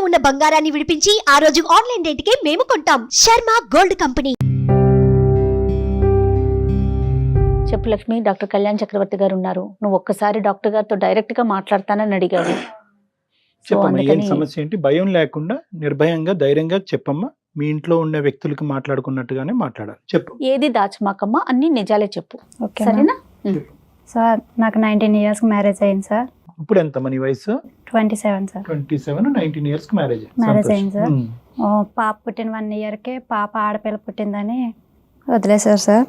ఉన్న బంగారాన్ని విడిపించి ఆ రోజు ఆన్లైన్ రేటుకే మేము కొంటాం. Sharma gold company. చెప్పు లక్ష్మి, డాక్టర్ కళ్యాణ్ చక్రవర్తి గారు ఉన్నారు. నువ్వు ఒక్కసారి డాక్టర్ గారితో డైరెక్ట్ గా మాట్లాడతానని అడిగావు. చెప్పమ్మా, ఏం సమస్య ఏంటి? భయం లేకుండా నిర్భయంగా ధైర్యంగా చెప్పమ్మా. మీ ఇంట్లో ఉన్న వ్యక్తులకి మాట్లాడుకున్నట్టుగానే మాట్లాడాలి. చెప్పు. ఏది దాచమాకమ్మా, అన్ని నిజాలే చెప్పు. ఓకే సరేనా? సార్, నాకు 19 years మ్యారేజ్ అయింది సార్. ఇప్పుడు ఎంత మన వయసు? 27 సార్. 27, 19 years కి మ్యారేజ్ అయింది సార్. పాప పుట్టిన 1 yearకే పాప ఆడపిల్ల పుట్టిందని వదిలేశారు సార్.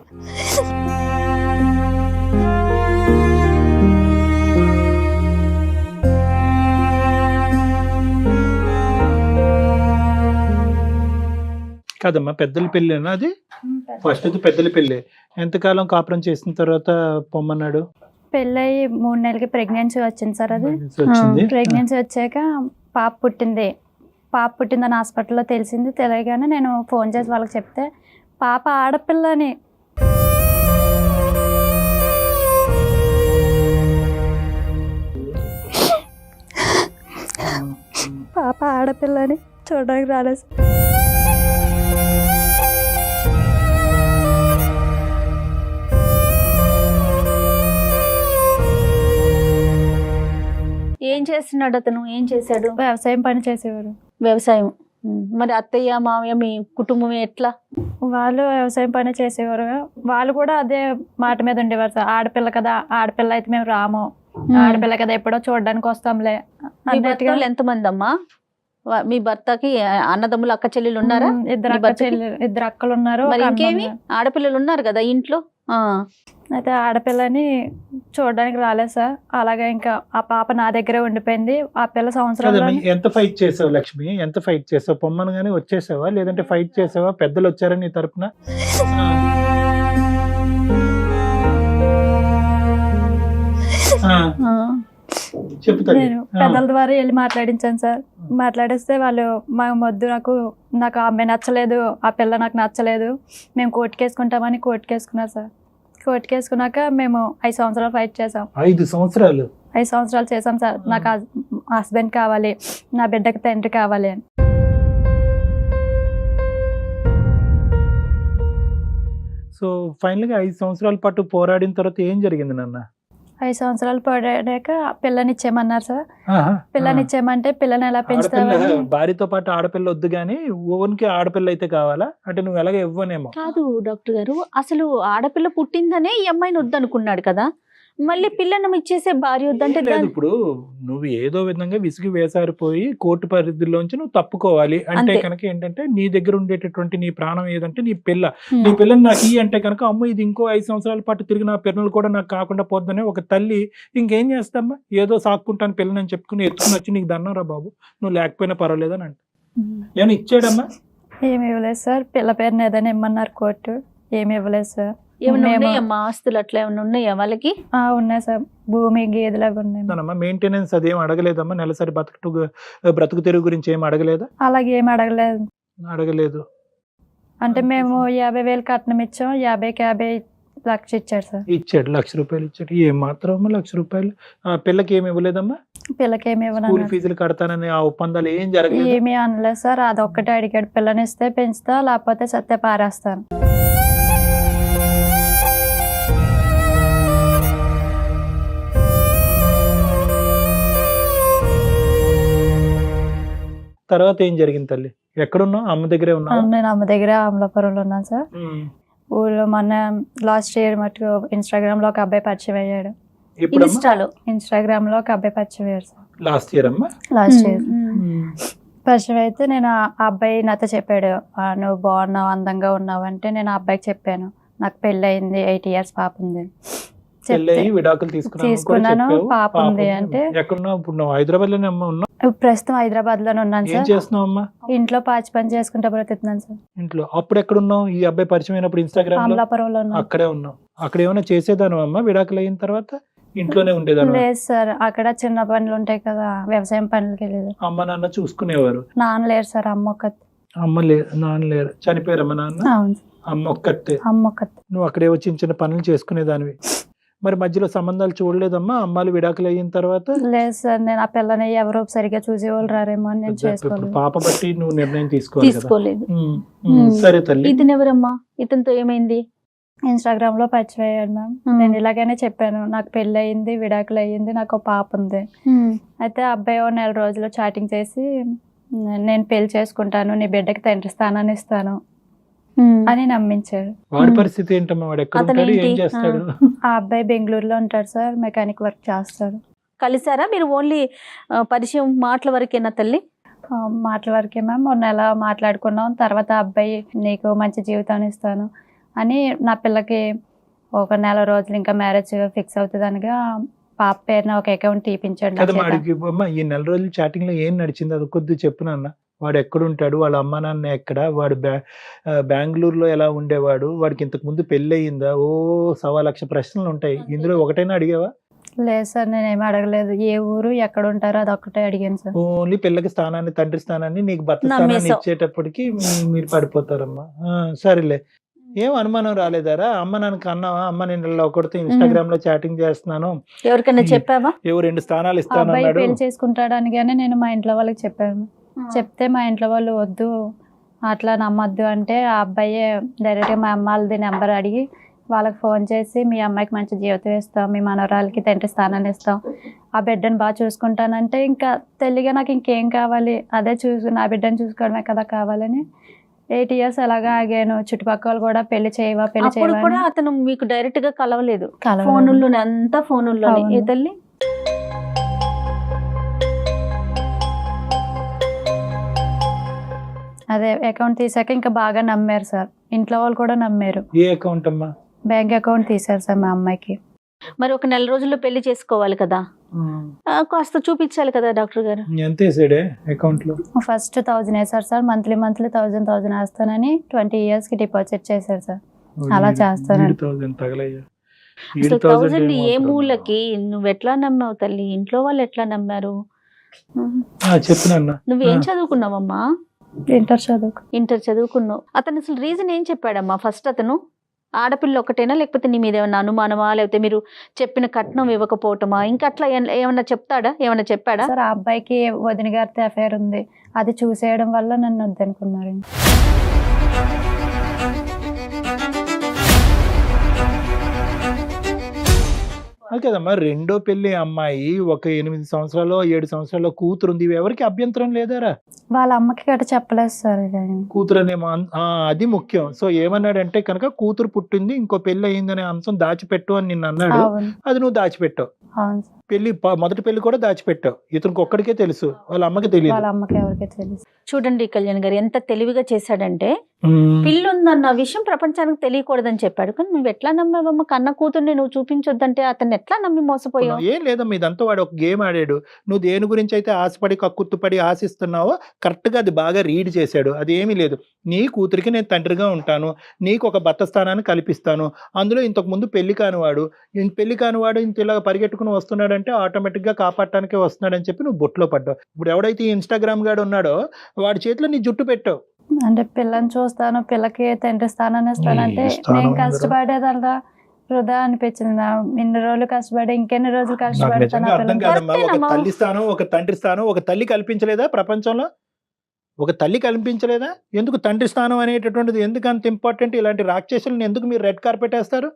కాదమ్మా, పెద్దల పెళ్ళేనా అది? ఫస్ట్ అది పెద్దల పెళ్ళే. ఎంతకాలం కాపురం చేసిన తర్వాత పొమ్మన్నాడు? పెళ్ళయి 3 నెలలకి ప్రెగ్నెన్సీ వచ్చింది సార్. అది వచ్చింది. ప్రెగ్నెన్సీ వచ్చాక పాప పుట్టిందని హాస్పిటల్లో తెలిసింది. తెలియగానే నేను ఫోన్ చేసి వాళ్ళకి చెప్తే పాప ఆడపిల్లని చూడడానికి రాలేదు. ఏం చేస్తున్నాడు అతను? ఏం చేశాడు? వ్యవసాయం పని చేసేవారు. వ్యవసాయం. మరి అత్తయ్య మామయ్య మీ కుటుంబం ఎట్లా? వాళ్ళు వ్యవసాయం పని చేసేవారు. వాళ్ళు కూడా అదే మాట మీద ఉండేవారు సార్. ఆడపిల్ల కదా, ఆడపిల్ల అయితే మేము రాము, ఆడపిల్ల కదా ఎప్పుడో చూడడానికి వస్తాంలే. మీ భర్తలు ఎంతమంది అమ్మా? మీ భర్తకి అన్నదమ్ములు అక్క చెల్లెలు ఉన్నారా? ఇద్దరు అక్కలు ఉన్నారు. మరి ఇంకేమి ఆడపిల్లలు ఉన్నారు కదా ఇంట్లో. అయితే ఆడపిల్లని చూడడానికి రాలేదు సార్. అలాగే ఇంకా ఆ పాప నా దగ్గరే ఉండిపోయింది. ఆ పిల్ల సంవత్సరాలు. ఎంత ఫైట్ చేసావు లక్ష్మి? ఎంత ఫైట్ చేసావు? పొమ్మను గానీ వచ్చేసావా, లేదంటే ఫైట్ చేసావా? పెద్దలు వచ్చారా నీ తరపున? నేను పెద్దల ద్వారా వెళ్ళి మాట్లాడించాను సార్. మాట్లాడిస్తే వాళ్ళు మా వద్దు, నాకు ఆ అమ్మాయి నచ్చలేదు, ఆ పిల్ల నాకు నచ్చలేదు, మేము కోర్టుకేసుకుంటామని కోర్టుకేసుకున్నారు సార్. కోర్టుకేసుకున్నాక మేము 5 సంవత్సరాలు ఫైట్ చేసాం. 5 సంవత్సరాలు? 5 సంవత్సరాలు చేసాం సార్. నాకు హస్బెండ్ కావాలి, నా బిడ్డకి తండ్రి కావాలి అని. సో ఫైనల్ గా 5 సంవత్సరాల పాటు పోరాడిన తర్వాత ఏం జరిగింది నాన్న? 5 సంవత్సరాలు పడాక పిల్లనిచ్చేయమన్నారు సార్. పిల్లనిచ్చేయమంటే పిల్లని ఎలా పెంచుతావు? భార్యతో పాటు ఆడపిల్ల వద్దు గానీ ఓన్కి ఆడపిల్ల అయితే కావాలా అంటే నువ్వు ఎలాగ ఇవ్వనేమో. కాదు డాక్టర్ గారు, అసలు ఆడపిల్ల పుట్టిందనే ఈ అమ్మాయిని వద్దనుకున్నాడు కదా, మళ్ళీ పిల్లను ఇచ్చేసే భార్య వద్దంటే? ఇప్పుడు నువ్వు ఏదో విధంగా విసిగి వేసారిపోయి కోర్టు పరిధిలోంచి నువ్వు తప్పుకోవాలి అంటే కనుక ఏంటంటే నీ దగ్గర ఉండేటటువంటి నీ ప్రాణం ఏదంటే నీ పిల్లని నాకు ఈ అంటే కనుక అమ్మ ఇది ఇంకో 5 సంవత్సరాల పాటు తిరిగి నా పిల్లలు కూడా నాకు కాకుండా పోద్దని ఒక తల్లి ఇంకేం చేస్తామ్మా? ఏదో సాక్కుంటాను పిల్లని అని చెప్పుకుని ఎత్తుకుని వచ్చి నీకు దన్నం రా బాబు, నువ్వు లేకపోయినా పర్వాలేదని అంటే ఏమైనా ఇచ్చాడమ్మా? ఏమి ఇవ్వలేదు సార్. పిల్ల పేరుని ఏదైనా ఇమ్మన్నారు కోర్టు, ఏమి ఇవ్వలేదు సార్. ఏమన్నా ఆస్తులు అట్లా ఏమన్నా ఉన్నాయా వాళ్ళకి? ఉన్నాయి సార్, భూమి గేదెలాగా ఉన్నాయి. మెయింటెనెన్స్ అదేం అడగలేదమ్మా? నెలసరి బ్రతుకు తెరుగు గురించి ఏం అడగలేదా? అలాగే ఏమి అడగలేదు. అంటే మేము 50,000 కట్నం ఇచ్చాం, 50కి 50 లక్ష ఇచ్చాడు సార్. ఇచ్చాడు, ₹1,00,000 ఇచ్చాడు. ఏం మాత్రం ₹1,00,000? పిల్లకి ఏమి ఇవ్వలేదమ్మా? పిల్లకి ఏమి స్కూల్ ఫీజులు కడతానని ఆ ఒప్పందాలు ఏం జరగలేదు? ఏమీ అనలేదు సార్. అదొక్కటే అడిగాడు, పిల్లనిస్తే పెంచుతా లేకపోతే సత్య పారేస్తాను. తర్వాత ఏం జరిగింది తల్లి? ఎక్కడున్నావు? అమ్మ దగ్గరే ఉన్నావు? నేను అమ్మ దగ్గర అమలాపురంలో ఉన్నాను సార్. ఊళ్ళో మొన్న లాస్ట్ ఇయర్ మటుకు ఇన్స్టాగ్రామ్ లో ఒక అబ్బాయి పరిచయం అయ్యాడు. ఇన్స్టాగ్రామ్ లో ఒక అబ్బాయి పరిచయం అయ్యాడు సార్. లాస్ట్ ఇయర్ పరిచయం అయితే నేను ఆ అబ్బాయి నాతో చెప్పాడు, నువ్వు బాగున్నావు, అందంగా ఉన్నావు అంటే నేను ఆ అబ్బాయికి చెప్పాను నాకు పెళ్ళి అయింది, 8 years పాప ఉంది. తీసుకున్నాను, పాప ఉంది అంటే. హైదరాబాద్ లోనే ఉన్నావు? ప్రస్తుతం హైదరాబాద్ లోనే ఉన్నాను సార్. చేస్తున్నావమ్మా? ఇంట్లో పాచి పని చేసుకుంటా బ్రతుకుతున్నాను సార్. ఇంట్లో అప్పుడు ఎక్కడ ఉన్నావు? ఈ అబ్బాయి పరిచయం అయినప్పుడు ఇన్స్టాగ్రామ్ అమలాపురంలో అక్కడే ఉన్నావు. అక్కడ ఏమైనా చేసేదాను అమ్మా విడాకులు అయిన తర్వాత? ఇంట్లోనే ఉండేదాన్ని? లేదు సార్, అక్కడ చిన్న పనులు ఉంటాయి కదా, వ్యవసాయం పనులకి వెళ్ళేది. అమ్మ నాన్న చూసుకునేవారు? నాన్న లేరు సార్, అమ్మ ఒక్కతే. అమ్మ నాన్న లేరు, చనిపోయారమ్మ నాన్న? అవును. అమ్మ ఒక్కతే. అమ్మ ఒక్కతే. నువ్వు అక్కడే చిన్న చిన్న పనులు చేసుకునేదానివి. మరి మధ్యలో సంబంధాలు చూడలేదమ్మా అమ్మాయిలు విడాకులు అయిన తర్వాత? లేదు సార్, నేను ఆ పిల్లని ఎవరో సరిగ్గా చూసేవాళ్ళు రారేమో అని నేను ఇప్పుడు చేసుకోలేదు. పాప బట్టి నువ్వు నిర్ణయం తీసుకోవాలి కదా. తీసుకోలేదు. సరే తల్లి. ఇతను ఎవరమ్మా? ఇతనితో ఏమైంది? ఇన్స్టాగ్రామ్ లో పరిచయం అయ్యాడు మ్యామ్. నేను ఇలాగనే చెప్పాను, నాకు పెళ్లి అయ్యింది, విడాకులు అయ్యింది, నాకు ఒక పాప ఉంది. అయితే ఆ అబ్బాయి ఓ 4 రోజులు చాటింగ్ చేసి నేను పెళ్లి చేసుకుంటాను, నీ బిడ్డకి తండ్రి స్థానాన్ని ఇస్తాను అని నమ్మించాడు. వాడి పరిస్థితి ఏంటమ్మా? వాడు ఎక్కడ అతను ఉంటాడు, ఏం ఏంటి? చేస్తాడు? ఆ అబ్బాయి బెంగళూరులో ఉంటాడు సార్, మెకానిక్ వర్క్ చేస్తాడు. కలిసారా మీరు? ఓన్లీ పరిచయం మాటల వరకేనా తల్లి? మాటల వరకే మ్యామ్. 1 నెల మాట్లాడుకున్నాం. తర్వాత ఆ అబ్బాయి నీకు మంచి జీవితాన్ని ఇస్తాను అని నా పిల్లకి ఒక 4 రోజులు ఇంకా మ్యారేజ్ ఫిక్స్ అవుతుంది అనగా పాప పేరున ఒక అకౌంట్ తీపించాడు నా కదా చేత. వాడికి అమ్మా ఈ 4 రోజులు చాటింగ్ లో ఏం నడిచింది అది కొద్దిగా చెప్పు నాన్న. వాడు ఎక్కడ ఉంటాడు, వాళ్ళ అమ్మ నాన్న ఎక్కడ, వాడు బెంగళూరులో ఎలా ఉండేవాడు, వాడికి ఇంతకు ముందు పెళ్లి అయ్యిందా? 1,00,000 ప్రశ్నలు ఉంటాయి, ఇందులో ఒకటైనా అడిగావా? లేదు సార్, నేనేమి అడగలేదు. ఏ ఊరు ఎక్కడ ఉంటారో అది ఒక్కటే అడిగాను సార్. ఓన్లీ పిల్లకి స్థానాన్ని, తండ్రి స్థానాన్ని, నీకు భర్త స్థానాన్ని నమ్మేశావు. ఇచ్చేటప్పటికి మీరు పడిపోతారమ్మా. సరేలే, ఏం అనుమానం రాలేదారా? అమ్మ నాన్నకి అన్నావా, అమ్మ నేను ఇలా ఒకటితో ఇన్స్టాగ్రామ్ లో చాటింగ్ చేస్తున్నాను, ఎవరికైనా చెప్పావా? 2 స్థానాలు ఆ అబ్బాయి ఇస్తానన్నాడు. పెళ్లి చేసుకుంటాడు అనగానే నేను మా ఇంట్లో వాళ్ళకి చెప్పాను. చెప్తే మా ఇంట్లో వాళ్ళు వద్దు అట్లా నమ్మొద్దు అంటే ఆ అబ్బాయి డైరెక్ట్గా మా అమ్మ వాళ్ళది నెంబర్ అడిగి వాళ్ళకి ఫోన్ చేసి మీ అమ్మాయికి మంచి జీవితం ఇస్తాం, మీ మనవరాలకి తండ్రి స్థానాన్ని ఇస్తాం, ఆ బిడ్డను బాగా చూసుకుంటానంటే ఇంకా తెలియగా నాకు ఇంకేం కావాలి, అదే నా బిడ్డను చూసుకోవడమే కదా కావాలని 8 years అలాగా ఆగాను. చుట్టుపక్కల కూడా పెళ్లి చేయవా పెళ్లి అప్పుడు చేయవా కూడా అతను మీకు డైరెక్ట్ గా కలవలేదు? కలవలేదు. ఫోనుల్లోనే, అంతా ఫోనుల్లోనే. అవును. ఏ తల్లి? అదే అకౌంట్ తీసాక ఇంకా బాగా నమ్మారు సార్, ఇంట్లో వాళ్ళు కూడా నమ్మారు. ఏ అకౌంట్ అమ్మా? బ్యాంక్ అకౌంట్ తీసారు సార్ మా అమ్మాయికి. మరి ఒక 4 రోజుల్లో పెళ్లి చేసుకోవాలి కదా, కాస్త చూపించాలి కదా డాక్టర్ గారు. ఎంత వేసాడే అకౌంట్ లో? ఫస్ట్ 1000 వేసారు సార్, మంత్లీ 1000 వేస్తానని 20 years కి డిపాజిట్ చేశారు సార్. అలా చేస్తానండి. 7,000 తగలయ్యా. అసలు 1000 ఏ మూలకి? నువ్వు ఎట్లా నమ్మావు తల్లి? ఇంట్లో వాళ్ళు ఎట్లా నమ్మారు? చెప్పినన్నా. నువ్వేం చదువుకున్నావమ్మా? ఇంటర్ చదువుకు. ఇంటర్ చదువుకున్నావు. అతను అసలు రీజన్ ఏం చెప్పాడమ్మా? ఫస్ట్ అతను ఆడపిల్ల ఒకటేనా, లేకపోతే నీ మీద ఏమన్నా అనుమానమా, లేకపోతే మీరు చెప్పిన కట్నం ఇవ్వకపోవటమా, ఇంకా అట్లా ఏమన్నా చెప్తాడా? ఏమన్నా చెప్పాడా? సార్ ఆ అబ్బాయికి వదిన గారితో అఫైర్ ఉంది, అది చూసేయడం వల్ల నన్ను వద్దనుకున్నారు. అది కదమ్మా, రెండో పెళ్లి అమ్మాయి, ఒక 8 సంవత్సరాలు 7 సంవత్సరాల కూతురు ఉంది, ఎవరికి అభ్యంతరం లేదారా? వాళ్ళ అమ్మకి గట్ట చెప్పలేదు సార్. కూతురు అనేమో అది ముఖ్యం. సో ఏమన్నాడంటే కనుక కూతురు పుట్టింది, ఇంకో పెళ్లి అయిందనే అంశం దాచిపెట్టు అని నిన్ను అన్నాడు. అవును అది నువ్వు దాచిపెట్టావు. అవును సార్. పెళ్లి మొదటి పెళ్లి కూడా దాచిపెట్టావు. ఇతనికి ఒక్కడికే తెలుసు, వాళ్ళ అమ్మకి తెలియదు. వాళ్ళ అమ్మకి ఎవరికీ తెలుసు. చూడండి కళ్యాణ్ గారు ఎంత తెలివిగా చేశాడంటే, పిల్లుందన్న విషయం ప్రపంచానికి తెలియకూడదని చెప్పాడు. కానీ నువ్వు ఎట్లా నమ్మావమ్మా? కన్న కూతుర్ని నువ్వు చూపించొద్దంటే అతన్ని ఎట్లా నమ్మి మోసపోయావు? ఏం లేదమ్మా, ఇదంతా వాడు ఒక గేమ్ ఆడాడు. నువ్వు దేని గురించి అయితే ఆశపడి కక్కుర్తుపడి ఆశిస్తున్నావో కరెక్ట్ గా అది బాగా రీడ్ చేశాడు. అది ఏమీ లేదు. నీ కూతురికి నేను తండ్రిగా ఉంటాను, నీకు ఒక భర్త స్థానాన్ని కల్పిస్తాను, అందులో ఇంతకు ముందు పెళ్లి కానివాడు ఇంత ఇలా పరిగెట్టుకుని వస్తున్నాడంటే ఆటోమేటిక్ గా కాపాడటానికే వస్తున్నాడని చెప్పి నువ్వు బొట్లో పడ్డావు. ఇప్పుడు ఎవడైతే ఈ ఇన్స్టాగ్రామ్ గాడు ఉన్నాడో వాడి చేతిలో నీ జుట్టు పెట్టావు. అంటే పిల్లని చూస్తాను, పిల్లకి తండ్రి స్థానాన్ని ఇస్తానంటే నేను కష్టపడేదల్లా వృధా అనిపించింది. ఇన్ని రోజులు కష్టపడి ఇంకెన్ని రోజులు నాకు నిజంగా కష్టపడతాను అర్థం కాదమ్మా. ఒక కరెక్టేనమ్మా. తల్లి స్థానం, ఒక తండ్రి స్థానం, ఒక తల్లి కల్పించలేదా ప్రపంచంలో? ఒక తల్లి కల్పించలేదా? ఎందుకు తండ్రి స్థానం అనేటటువంటిది ఎందుకు అంత ఇంపార్టెంట్? ఇలాంటి రాక్షసులను ఎందుకు మీరు రెడ్ కార్పెట్ వేస్తారు?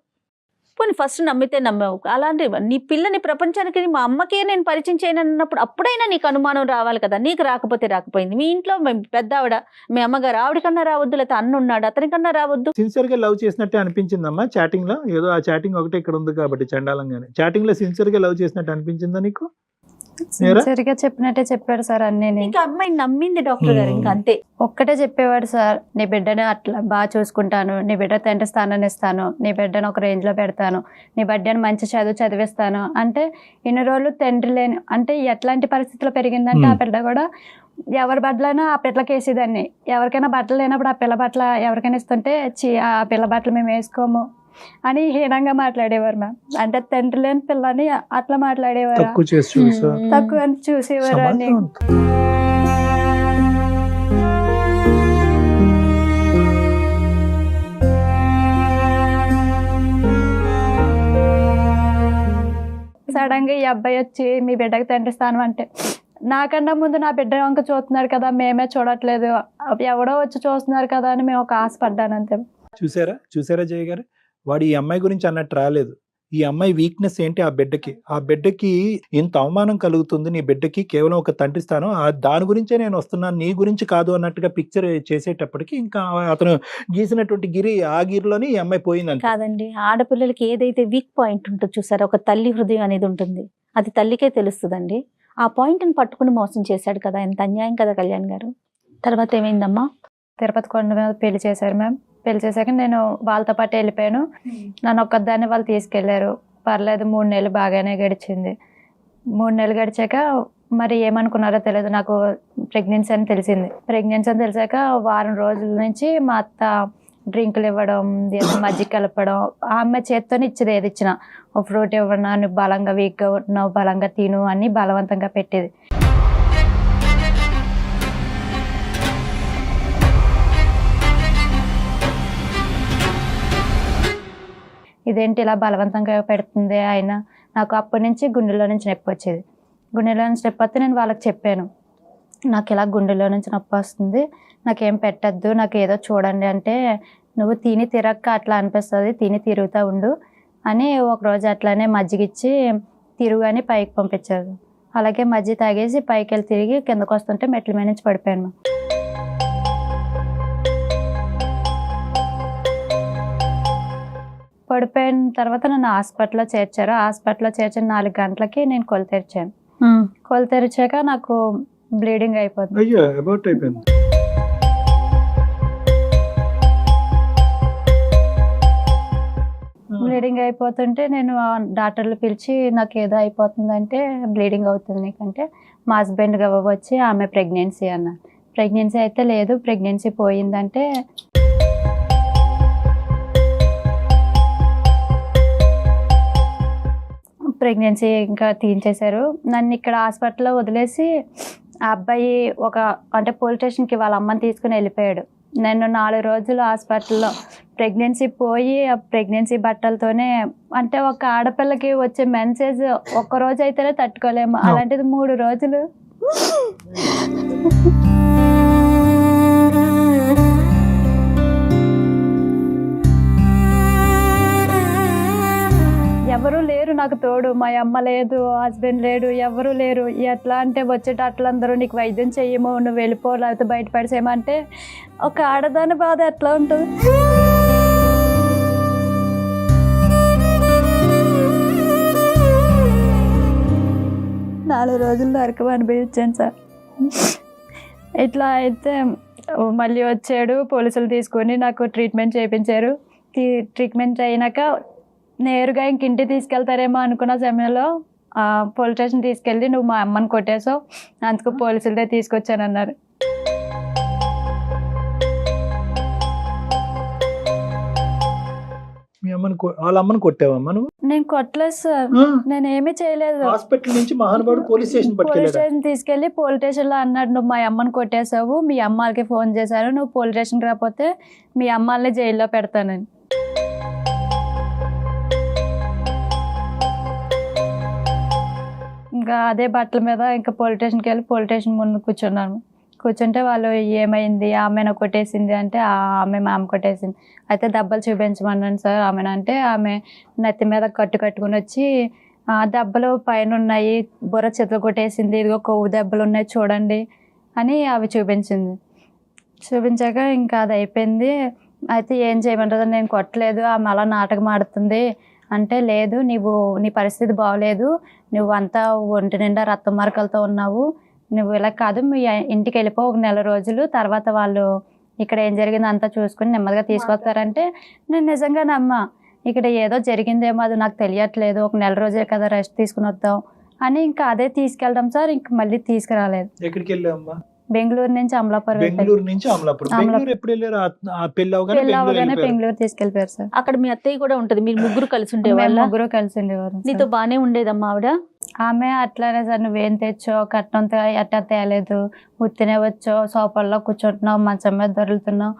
పోనీ ఫస్ట్ నమ్మితే నమ్మావు. అలాంటి నీ పిల్లని ప్రపంచానికి మా అమ్మకే నేను పరిచయం చేయను అన్నప్పుడు అప్పుడైనా నీకు అనుమానం రావాలి కదా. నీకు రాకపోతే రాకపోయింది. మీ ఇంట్లో పెద్ద ఆవిడ, మీ అమ్మగారు, ఆవిడకన్నా రావద్దు, లేకపోతే అన్న ఉన్నాడు అతనికన్నా రావద్దు. సిన్సియర్ గా లవ్ చేసినట్టే అనిపించిందమ్మా చాటింగ్ లో? ఏదో ఆ చాటింగ్ ఒకటే ఇక్కడ ఉంది కాబట్టి చండాలంగానే. చాటింగ్ లో సిన్సియర్ గా లవ్ చేసినట్టు అనిపించిందా నీకు? సిన్సియర్గా చెప్పినట్టే చెప్పాడు సార్ అన్నీ. ఇంకా అమ్మాయి నమ్మింది డాక్టర్ గారు. ఇంకా అంతే, ఒక్కటే చెప్పేవాడు సార్, నీ బిడ్డను అట్లా బాగా చూసుకుంటాను, నీ బిడ్డ తండ్రి స్థానాన్ని ఇస్తాను, నీ బిడ్డను ఒక రేంజ్ లో పెడతాను, నీ బిడ్డను మంచి చదివిస్తాను అంటే ఇన్ని రోజులు తండ్రి లేని అంటే ఎట్లాంటి పరిస్థితుల్లో పెరిగిందంటే ఆ బిడ్డ కూడా ఎవరి బట్టలైనా ఆ పిల్లకి వేసేదాన్ని. ఎవరికైనా బట్టలు లేనప్పుడు ఆ పిల్ల బట్టల ఎవరికైనా ఇస్తుంటే ఆ పిల్ల బట్టలు మేము వేసుకోము అని హీనంగా మాట్లాడేవారు మ్యామ్. అంటే తండ్రి లేని పిల్లని అట్లా మాట్లాడేవారు, తక్కువ అని చూసేవారు అని. అబ్బాయి వచ్చి మీ బిడ్డకి తండ్రి స్థానం అంటే, నాకన్నా ముందు నా బిడ్డ వంక చూస్తున్నారు కదా, మేమే చూడట్లేదు, ఎవడో వచ్చి చూస్తున్నారు కదా అని మేము ఒక ఆశపడ్డాను అంతే. చూసారా జయ గారు, వాడు ఈ అమ్మాయి గురించి అన్నట్టు రాలేదు. ఈ అమ్మాయి వీక్నెస్ ఏంటి, ఆ బిడ్డకి ఇంత అవమానం కలుగుతుంది నీ బిడ్డకి కేవలం ఒక తండ్రి స్థానం, దాని గురించే నేను వస్తున్నాను నీ గురించి కాదు అన్నట్టుగా పిక్చర్ చేసేటప్పటికి ఇంకా అతను గీసినటువంటి గిరి ఆ గిరిలోనే ఈ అమ్మాయి పోయిందంట. కాదండి, ఆడపిల్లలకి ఏదైతే వీక్ పాయింట్ ఉంటుందో చూసారా, ఒక తల్లి హృదయం అనేది ఉంటుంది, అది తల్లికే తెలుస్తుందండి. ఆ పాయింట్ని పట్టుకుని మోసం చేశాడు కదా, ఎంత అన్యాయం కదా కళ్యాణ్ గారు. తర్వాత ఏమైందమ్మా? తిరుపతి కొండ మీద పెళ్లి చేశారు మ్యామ్. పెళ్లి చేశాక నేను వాళ్ళతో పాటు వెళ్ళిపోయాను. నన్ను ఒక్కదాన్ని వాళ్ళు తీసుకెళ్లారు. పర్లేదు, 3 నెలలు బాగానే గడిచింది. 3 నెలలు గడిచాక మరి ఏమనుకున్నారో తెలియదు, నాకు ప్రెగ్నెన్సీ అని తెలిసింది. ప్రెగ్నెన్సీ అని తెలిసాక వారం రోజుల నుంచి మా అత్త డ్రింకులు ఇవ్వడం, మజ్జిగ కలపడం, ఆ అమ్మాయి చేత్తోనే ఇచ్చేది, ఏది ఇచ్చినా ఒక ఫ్రూట్ ఇవ్వడం, నువ్వు బలంగా వీక్గా ఉంటున్నావు, బలంగా తిను అని బలవంతంగా పెట్టేది. ఇదేంటి ఇలా బలవంతంగా పెడుతుంది ఆయన. నాకు అప్పటి నుంచి గుండెలో నుంచి నొప్పి వచ్చేది. గుండెలో నుంచి నొప్పి వస్తే నేను వాళ్ళకి చెప్పాను, నాకు ఇలా గుండెలో నుంచి నొప్పి వస్తుంది, నాకేం పెట్టద్దు, నాకు ఏదో చూడండి అంటే, నువ్వు తిని తిరక్క అట్లా అనిపిస్తుంది, తిని తిరుగుతూ ఉండు అని ఒకరోజు అట్లానే మజ్జిగిచ్చి తిరుగని పైకి పంపించారు. అలాగే మజ్జిగ తాగేసి పైకి వెళ్ళి తిరిగి కిందకు వస్తుంటే మెట్ల మీద నుంచి పడిపోయాను. పడిపోయిన తర్వాత నన్ను హాస్పిటల్లో చేర్చారు. హాస్పిటల్లో చేర్చిన 4 గంటలకి నేను కొలు తెరిచాను. కొలు తెరిచాక నాకు బ్లీడింగ్ అయిపోతుంది. బ్లీడింగ్ అయిపోతుంటే నేను డాక్టర్లు పిలిచి నాకు ఏదో అయిపోతుందంటే, బ్లీడింగ్ అవుతుంది నీకంటే, మా హస్బెండ్ వచ్చి ఆమె ప్రెగ్నెన్సీ అన్నారు. ప్రెగ్నెన్సీ అయితే లేదు, ప్రెగ్నెన్సీ పోయిందంటే ప్రెగ్నెన్సీ ఇంకా తీయించేశారు. నన్ను ఇక్కడ హాస్పిటల్లో వదిలేసి ఆ అబ్బాయి అంటే పోలీస్ స్టేషన్కి వాళ్ళ అమ్మని తీసుకుని వెళ్ళిపోయాడు. నేను 4 రోజులు హాస్పిటల్లో ప్రెగ్నెన్సీ పోయి ఆ ప్రెగ్నెన్సీ బట్టలతోనే, అంటే ఒక ఆడపిల్లకి వచ్చే మెన్సేజ్ ఒక్కరోజు అయితేనే తట్టుకోలేము, అలాంటిది 3 రోజులు. ఎవరు లేరు నాకు తోడు, మా అమ్మ లేదు, హస్బెండ్ లేడు, ఎవరు లేరు. ఎట్లా అంటే వచ్చేటట్లందరూ నీకు వైద్యం చెయ్యము, నువ్వు వెళ్ళిపో, లేకపోతే బయటపడిసేయమంటే ఒక ఆడదాని బాధ ఎట్లా ఉంటుంది. 4 రోజులు నరకం అనిపించాను సార్. ఇట్లా అయితే మళ్ళీ వచ్చాడు, పోలీసులు తీసుకొని నాకు ట్రీట్మెంట్ చేయించారు. ట్రీట్మెంట్ అయినాక నేరుగా ఇంక ఇంటికి తీసుకెళ్తారేమో అనుకున్న సమయంలో పోలీస్ స్టేషన్ తీసుకెళ్ళి, నువ్వు మా అమ్మని కొట్టేసావు, అందుకు పోలీసులదే తీసుకొచ్చానన్నారు. వాళ్ళ అమ్మని కొట్టావమ్మా నువ్వు? నేను కొట్టలేదు సార్, నేను ఏమీ చేయలేదు. హాస్పిటల్ నుంచి మహానుభావుడు పోలీస్ స్టేషన్ తీసుకెళ్లి పోలీస్ స్టేషన్ లో అన్నాడు, నువ్వు మా అమ్మని కొట్టేసావు, మీ అమ్మాలకి ఫోన్ చేశారు, నువ్వు పోలీస్ స్టేషన్ రాకపోతే మీ అమ్మాలని జైల్లో పెడతానని. ఇంకా అదే బట్టల మీద ఇంకా పోలీస్ స్టేషన్కి వెళ్ళి పోలీస్ స్టేషన్ ముందు కూర్చున్నాను. కూర్చుంటే వాళ్ళు ఏమైంది, ఆమెను కొట్టేసింది అంటే, ఆమె మా అమ్మ కొట్టేసింది. అయితే దెబ్బలు చూపించమన్నాను సార్ ఆమెను అంటే, ఆమె నెత్తి మీద కట్టుకుని వచ్చి, దెబ్బలు పైన ఉన్నాయి, బుర్ర చేతులు కొట్టేసింది, ఇదిగో కొవ్వు దెబ్బలు ఉన్నాయి చూడండి అని అవి చూపించింది. చూపించాక ఇంకా అది అయిపోయింది. అయితే ఏం చేయమంటారు, నేను కొట్టలేదు, ఆమె అలా నాటకం ఆడుతుంది అంటే, లేదు నీ పరిస్థితి బాగోలేదు, నువ్వు అంతా ఒంటి నిండా రక్త మరకలతో ఉన్నావు, నువ్వు ఇలా కాదు, మీ ఇంటికి వెళ్ళిపో 1 నెల రోజులు, తర్వాత వాళ్ళు ఇక్కడ ఏం జరిగిందో అంతా చూసుకుని నెమ్మదిగా తీసుకొస్తారంటే, నేను నిజంగా నమ్మా, ఇక్కడ ఏదో జరిగిందేమో అది నాకు తెలియట్లేదు, 1 నెల రోజులే కదా రెస్ట్ తీసుకుని వద్దాం అని ఇంకా అదే తీసుకెళ్దాం సార్. ఇంక మళ్ళీ తీసుకురాలేదు. ఎక్కడికి వెళ్ళావమ్మా? బెంగళూరు నుంచి అమలాపురం. బెంగళూరు తీసుకెళ్ళిపోయారు సార్. అక్కడ మీ అత్తయ్య కూడా ఉంటది, మీరు ముగ్గురు కలిసి ఉండేవాళ్ళు? ముగ్గురు కలిసి ఉండేవారు. నీతో బానే ఉండేదమ్మా ఆవిడ? ఆమె అట్లానే సార్, నువ్వేం తెచ్చో కట్నంతో ఎట్టా తేలేదు, ఉత్తినే వచ్చో, సోఫాల్లో కూర్చుంటున్నావు, మంచం మీద దొరుకుతున్నావు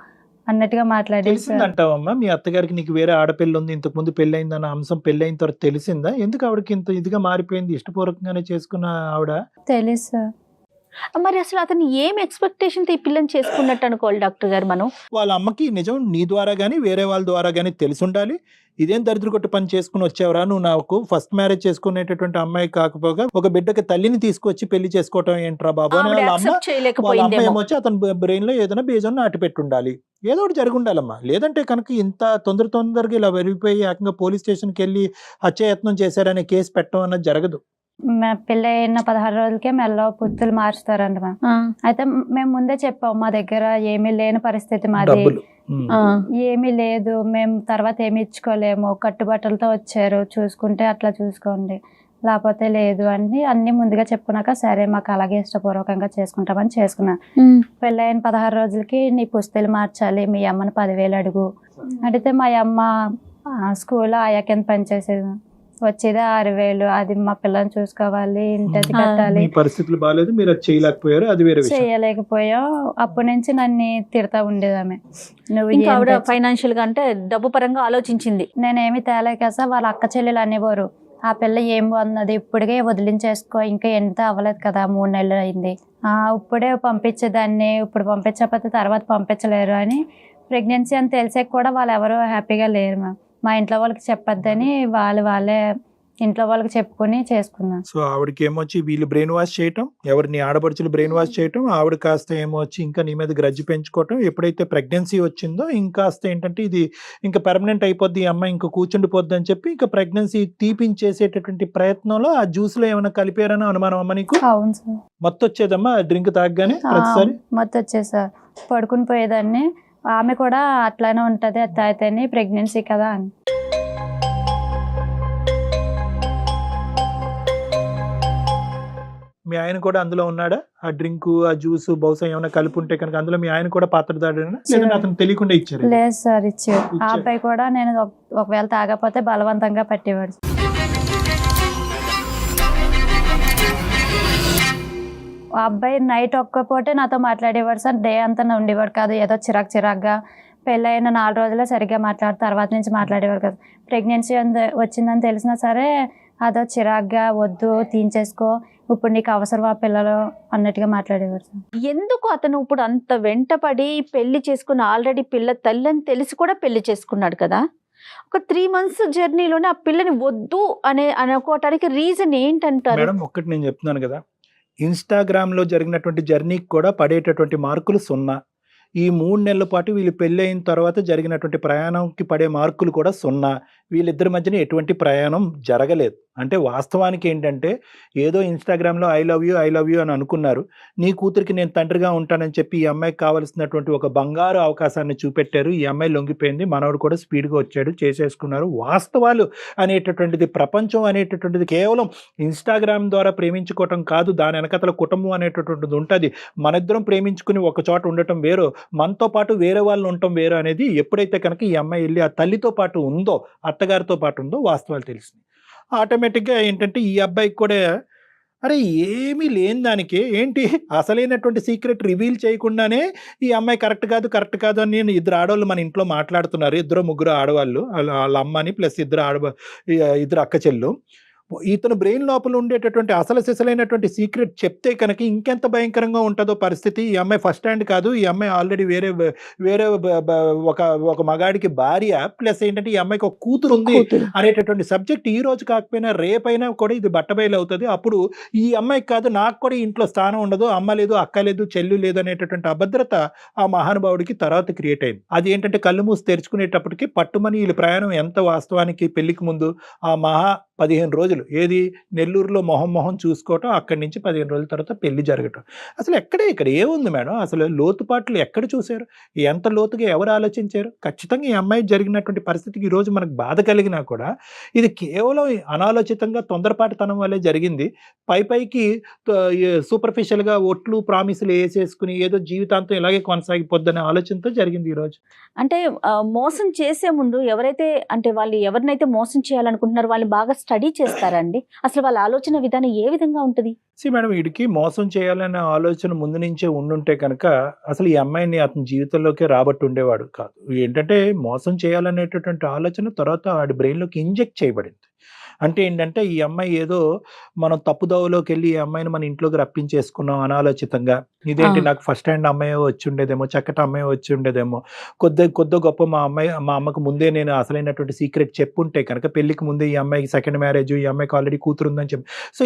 అన్నట్టుగా మాట్లాడేది సార్. తెలిసిందంటావమ్మా మీ అత్తగారికి నీకు వేరే ఆడపిల్ల ఉంది, ఇంతకు ముందు పెళ్ళయిందన్న అంశం పెళ్ళైన తర్వాత తెలిసిందా? ఎందుకు ఆవిడకి ఇంత ఇదిగా మారిపోయింది? ఇష్టపూర్వకంగానే చేసుకున్న ఆవిడ. తెలుసు సార్. మరి అసలు అతను ఏం ఎక్స్పెక్టేషన్ తో ఈ పిల్లని చేసుకున్నట్టు అనుకోవాలి డాక్టర్ గారు మనం? వాళ్ళ అమ్మకి నిజం నీ ద్వారా గానీ వేరే వాళ్ళ ద్వారా గానీ తెలిసి ఉండాలి. ఇదేం దరిద్ర కొట్టి పని చేసుకుని వచ్చావరా నువ్వు, నాకు ఫస్ట్ మ్యారేజ్ చేసుకునేటటువంటి అమ్మాయి కాకపోగా ఒక బిడ్డకి తల్లిని తీసుకొచ్చి పెళ్లి చేసుకోవటం ఏంట్రా బాబు అని ఆవిడ వాళ్ళ అమ్మ accept చేయలేకపోయిందేమో. ఏమొచ్చి అతని బ్రెయిన్ లో ఏదైనా బీజం నాటి పెట్టుండాలి. ఏదో ఒకటి జరిగి ఉండాలమ్మా. లేదంటే కనుక ఇంత తొందరగా ఇలా వెరిగిపోయి ఏకంగా పోలీస్ స్టేషన్కి వెళ్ళి హత్యాయత్నం చేశారనే కేసు పెట్టడం అన్నది జరగదు. మా పిల్ల అయిన 16 రోజులకే మెల్ల పుత్తులు మార్చుతారంట మ్యామ్. అయితే మేము ముందే చెప్పాం మా దగ్గర ఏమీ లేని పరిస్థితి మాది, డబ్బులు. ఏమీ లేదు, మేము తర్వాత ఏమి ఇచ్చుకోలేము, కట్టుబట్టలతో వచ్చారు, చూసుకుంటే అట్లా చూసుకోండి, లేకపోతే లేదు అని అన్ని ముందుగా చెప్పుకున్నాక సరే మాకు అలాగే ఇష్టపూర్వకంగా చేసుకుంటామని చేసుకున్నా. పెళ్ళైన 16 రోజులకి నీ పుస్తలు మార్చాలి, మీ అమ్మని 10,000 అడుగు అడిగితే మా అమ్మ స్కూల్లో ఆయా కింద పనిచేసేది, వచ్చేది 6,000, అది మా పిల్లని చూసుకోవాలి, ఇంటి కట్టాలి, మీ పరిస్థితులు బాగాలేదు, మీరు అది చేయలేకపోయారు, అది వేరే విషయం. చేయలేకపోయాం. అప్పటి నుంచి నన్ను తిడతా ఉండేది ఆమె, నువ్వు ఇంకా ఏం ఆవిడ తెచ్చు- ఫైనాన్షియల్ గా అంటే డబ్బు పరంగా ఆలోచించింది. నేనేమి తేలేక సార్ వాళ్ళ అక్క చెల్లెలు అనేవారు, ఆ పిల్ల ఏం అన్నది ఇప్పటికే వదిలించేసుకో, ఇంకా ఎంత అవ్వలేదు కదా, 3 నెలలు అయింది, ఇప్పుడే పంపించేదాన్ని, ఇప్పుడు పంపించకపోతే తర్వాత పంపించలేరు అని. ప్రెగ్నెన్సీ అని తెలిసాక కూడా వాళ్ళు ఎవరు హ్యాపీగా లేరు మ్యామ్. మా ఇంట్లో వాళ్ళకి చెప్పొద్దని వాళ్ళే ఇంట్లో వాళ్ళకి చెప్పుకొని చేసుకున్నాను. సో ఆవిడకి ఏమొచ్చి వీళ్ళు బ్రెయిన్ వాష్ చేయటం, ఎవరిని ఆడపడుచులు బ్రెయిన్ వాష్ చేయటం, ఆవిడ కాస్త ఏమొచ్చి ఇంకా నీ మీద గ్రజ్జి పెంచుకోవటం. ఎప్పుడైతే ప్రెగ్నెన్సీ వచ్చిందో ఇంకాస్త ఏంటంటే ఇది ఇంకా పర్మనెంట్ అయిపోద్ది, ఈ అమ్మాయి ఇంకా కూర్చుండిపోద్ది అని చెప్పి ఇంకా ప్రెగ్నెన్సీ తీపించేసేటటువంటి ప్రయత్నంలో ఆ జ్యూస్ లో ఏమైనా కలిపారని అనుమానం అమ్మ నీకు? అవును సార్. మొత్తం వచ్చేదమ్మా డ్రింక్ తాగగానే ప్రతిసారి? మొత్తం వచ్చేది సార్. పడుకుని పోయేదాన్ని, ఆమె కూడా అట్లానే ఉంటది, అది తాగితేనే ప్రెగ్నెన్సీ కదా అని. మీ ఆయన కూడా అందులో ఉన్నాడా? ఆ డ్రింక్ ఆ జ్యూస్ బహుశా ఏమైనా కలిపి ఉంటే కనుక అందులో మీ ఆయన కూడా పాత్రదాడేనా, లేదంటే అతను తెలియకుండా ఇచ్చారు? లేదు సార్, ఇచ్చాడు. ఆ అబ్బాయి కూడా నేను ఒకవేళ తాగకపోతే బలవంతంగా పట్టేవాడు. ఆ అబ్బాయి నైట్ ఒక్క పూటే నాతో మాట్లాడేవాడు సార్, డే అంతా ఉండేవాడు కాదు, ఏదో చిరాగ్గా. పెళ్ళైన 4 రోజులే సరిగ్గా మాట్లాడు, తర్వాత నుంచి మాట్లాడేవాడు కాదు. ప్రెగ్నెన్సీ వచ్చిందని తెలిసినా సరే అదో చిరాగ్గా, వద్దు తీయించేసుకో, ఇప్పుడు నీకు అవసరం ఆ పిల్లలు అన్నట్టుగా మాట్లాడేవారు సార్. ఎందుకు అతను ఇప్పుడు అంత వెంటపడి పెళ్లి చేసుకుని, ఆల్రెడీ పిల్ల తల్లి అని తెలిసి కూడా పెళ్లి చేసుకున్నాడు కదా, ఒక 3 months జర్నీలోనే ఆ పిల్లని వద్దు అనుకోవటానికి రీజన్ ఏంటంటారు? మేడం ఒక్కటి నేను చెప్తున్నాను కదా, ఇన్స్టాగ్రామ్ లో జరిగినటువంటి జర్నీకి కూడా పడేటటువంటి మార్కులు 0. ఈ 3 నెలల పాటు వీళ్ళు పెళ్ళి అయిన తర్వాత జరిగినటువంటి ప్రయాణంకి పడే మార్కులు కూడా 0. వీళ్ళిద్దరి మధ్యన ఎటువంటి ప్రయాణం జరగలేదు. అంటే వాస్తవానికి ఏంటంటే ఏదో ఇన్స్టాగ్రామ్లో ఐ లవ్ యూ అని అనుకున్నారు. నీ కూతురికి నేను తండ్రిగా ఉంటానని చెప్పి ఈ అమ్మాయికి కావాల్సినటువంటి ఒక బంగారు అవకాశాన్ని చూపెట్టారు. ఈ అమ్మాయి లొంగిపోయింది, మనోడు కూడా స్పీడ్గా వచ్చాడు, చేసేసుకున్నారు. వాస్తవాలు అనేటటువంటిది, ప్రపంచం అనేటటువంటిది కేవలం ఇన్స్టాగ్రామ్ ద్వారా ప్రేమించుకోవటం కాదు, దాని వెనకతల కుటుంబం అనేటటువంటిది ఉంటుంది. మనిద్దరం ప్రేమించుకుని ఒక చోట ఉండటం వేరు, మనతో పాటు వేరే వాళ్ళు ఉండటం వేరు అనేది ఎప్పుడైతే కనుక ఈ అమ్మాయి వెళ్ళి ఆ తల్లితో పాటు ఉందో, అత్తగారితో పాటు ఉందో వాస్తవాలు తెలిసింది. ఆటోమేటిక్గా ఏంటంటే ఈ అబ్బాయికి కూడా అరే ఏమీ లేని దానికి ఏంటి అసలైనటువంటి సీక్రెట్ రివీల్ చేయకుండానే ఈ అమ్మాయి కరెక్ట్ కాదు అని నేను 2 ఆడవాళ్ళు మన ఇంట్లో మాట్లాడుతున్నారు. 2-3 ఆడవాళ్ళు, వాళ్ళ అమ్మని ప్లస్ 2 అక్క చెల్లు. ఇతను బ్రెయిన్ లోపల ఉండేటటువంటి అసలు సిసలైనటువంటి సీక్రెట్ చెప్తే కనుక ఇంకెంత భయంకరంగా ఉంటుందో పరిస్థితి. ఈ అమ్మాయి ఫస్ట్ హ్యాండ్ కాదు, ఈ అమ్మాయి ఆల్రెడీ వేరే ఒక మగాడికి భార్య, ప్లస్ ఏంటంటే ఈ అమ్మాయికి ఒక కూతురు ఉంది అనేటటువంటి సబ్జెక్ట్ ఈ రోజు కాకపోయినా రేపైనా కూడా ఇది బట్టబయలు అవుతుంది. అప్పుడు ఈ అమ్మాయికి కాదు, నాకు కూడా ఇంట్లో స్థానం ఉండదు, అమ్మ లేదు, అక్క లేదు, చెల్లు లేదు అనేటటువంటి అభద్రత ఆ మహానుభావుడికి తర్వాత క్రియేట్ అయింది. అది ఏంటంటే కళ్ళు మూసి తెరుచుకునేటప్పటికి పట్టుమని వీళ్ళ ప్రయాణం ఎంత వాస్తవానికి పెళ్లికి ముందు ఆ 15 రోజులు ఏది నెల్లూరులో మొహం చూసుకోవటం, అక్కడి నుంచి 15 రోజుల తర్వాత పెళ్లి జరగటం. అసలు ఇక్కడ ఏముంది మేడం? అసలు లోతుపాట్లు ఎక్కడ చూశారు? ఎంత లోతుగా ఎవరు ఆలోచించారు? ఖచ్చితంగా ఈ అమ్మాయి జరిగినటువంటి పరిస్థితికి ఈరోజు మనకు బాధ కలిగినా కూడా ఇది కేవలం అనాలోచితంగా తొందరపాటుతనం వల్లే జరిగింది. పైకి సూపర్ఫిషియల్గా ఒట్లు ప్రామిసులు వేసేసుకుని ఏదో జీవితాంతం ఇలాగే కొనసాగిపోద్దనే ఆలోచనతో జరిగింది ఈరోజు. అంటే మోసం చేసే ముందు ఎవరైతే, అంటే వాళ్ళు ఎవరినైతే మోసం చేయాలనుకుంటున్నారో వాళ్ళు బాగా స్టడీ చేస్తారండి? అసలు వాళ్ళ ఆలోచన విధానం ఏ విధంగా ఉంటుంది? మేడం వీడికి మోసం చేయాలనే ఆలోచన ముందు నుంచే ఉండుంటే కనుక అసలు ఈ అమ్మాయిని అతని జీవితంలోకి రాబట్టి ఉండేవాడు కాదు. ఏంటంటే మోసం చేయాలనేటటువంటి ఆలోచన తర్వాత వాడి బ్రెయిన్లోకి ఇంజెక్ట్ చేయబడింది. అంటే ఏంటంటే ఈ అమ్మాయి ఏదో మనం తప్పుదోవలోకి వెళ్ళి ఈ అమ్మాయిని మన ఇంట్లోకి రప్పించేసుకున్నాం అనాలోచితంగా. ఇదేంటి నాకు ఫస్ట్ హ్యాండ్ అమ్మాయి వచ్చి ఉండేదేమో, చక్కటి అమ్మాయి వచ్చి ఉండేదేమో, కొద్ది గొప్ప మా అమ్మకు ముందే నేను అసలైనటువంటి సీక్రెట్ చెప్పుంటే కనుక పెళ్లికి ముందే ఈ అమ్మాయికి సెకండ్ మ్యారేజ్, ఈ అమ్మాయికి ఆల్రెడీ కూతురు ఉందని చెప్పి. సో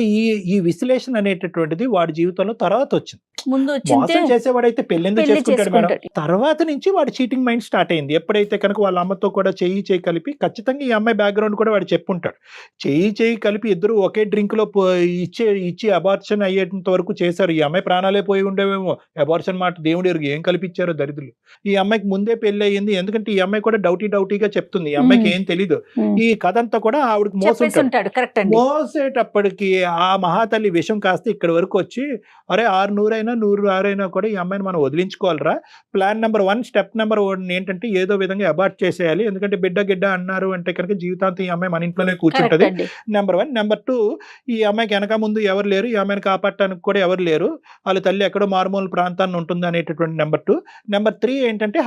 ఈ విశ్లేషణ అనేటటువంటిది వాడి జీవితంలో తర్వాత వచ్చింది. ముందు మోసం చేసేవాడైతే పెళ్ళెందుకు పెళ్లి చేసుకుంటాడు మేడం? చేసుకుంటాడు. తర్వాత నుంచి వాడి చీటింగ్ మైండ్ స్టార్ట్ అయింది. ఎప్పుడైతే కనుక వాళ్ళ అమ్మతో కూడా చేయి కలిపి ఖచ్చితంగా ఈ అమ్మాయి బ్యాక్గ్రౌండ్ కూడా వాడు చెప్పుంటాడు. చేయి కలిపి ఇద్దరు ఒకే డ్రింక్ లో ఇచ్చి అబార్షన్ అయ్యేంత వరకు చేశారు. ఈ అమ్మాయి ప్రాణాలే పోయి ఉండేవేమో. అబార్షన్ మాట దేవుడు ఎరుగు ఏం కల్పించారో దరిద్రులు. ఈ అమ్మాయికి ముందే పెళ్లి అయ్యింది. ఎందుకంటే ఈ అమ్మాయి కూడా డౌటీగా చెప్తుంది. ఈ అమ్మాయికి ఏం తెలీదు. ఈ కథ అంతా కూడా ఆవిడకి చెప్పేస్తుంటాడు. కరెక్ట్ అండి. మోసేటప్పటికి ఆ మహాతల్లి విషయం కాస్త ఇక్కడ వరకు వచ్చి అరే 600 అయినా 106 అయినా కూడా ఈ అమ్మాయిని మనం వదిలించుకోవాలరా. ప్లాన్ నెంబర్ 1 స్టెప్ నెంబర్ 1 ఏంటంటే ఏదో విధంగా అబార్ట్ చేసేయాలి. ఎందుకంటే బిడ్డ అన్నారు అంటే కనుక జీవితాంతం ఈ అమ్మాయి మన ఇంట్లోనే కూర్చుంటది. నెంబర్ 1. నెంబర్ 2 ఈ అమ్మాయికి వెనక ముందు ఎవరు లేరు, ఈ అమ్మాయిని కాపాడటానికి కూడా ఎవరు లేరు, వాళ్ళ తల్లి ఎక్కడో మారుమూల ప్రాంతాన్ని ఉంటుంది అనేటటువంటి నెంబర్ 2. నెంబర్ 3 ఏంటంటే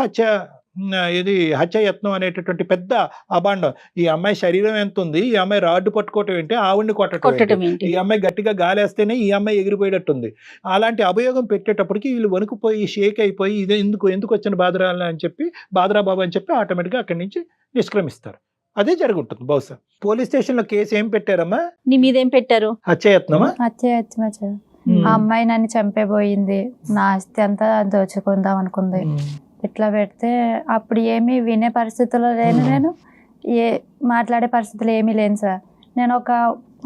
హత్యాయత్నం అనేటటువంటి పెద్ద అబాండం. ఈ అమ్మాయి శరీరం ఎంత ఉంది, ఈ అమ్మాయి రాడ్డు పట్టుకోవటం ఏంటి, ఆవిడ్ని కొట్టడం ఏంటి, ఈ అమ్మాయి గట్టిగా గాలేస్తేనే ఈ అమ్మాయి ఎగిరిపోయేటట్టుంది. అలాంటి అభియోగం పెట్టేటప్పటికి వీళ్ళు వణుకుపోయి షేక్ అయిపోయి ఇది ఎందుకు వచ్చిన బాదరా బాబు అని చెప్పి ఆటోమేటిక్గా అక్కడి నుంచి నిష్క్రమిస్తారు. అదే జరుగుతుంది బహుశా. పోలీస్ స్టేషన్ లో కేసు ఏం పెట్టారమ్మా? నీ మీదేం పెట్టారు? హత్యాయత్నమా? ఆ అమ్మాయి నన్ను చంపేపోయింది, నా ఆస్తి అంతా దోచుకుందాం అనుకుంది. ఇట్లా పెడితే అప్పుడు ఏమీ వినే పరిస్థితుల్లో లేను, నేను మాట్లాడే పరిస్థితులు ఏమీ లేను సార్. నేను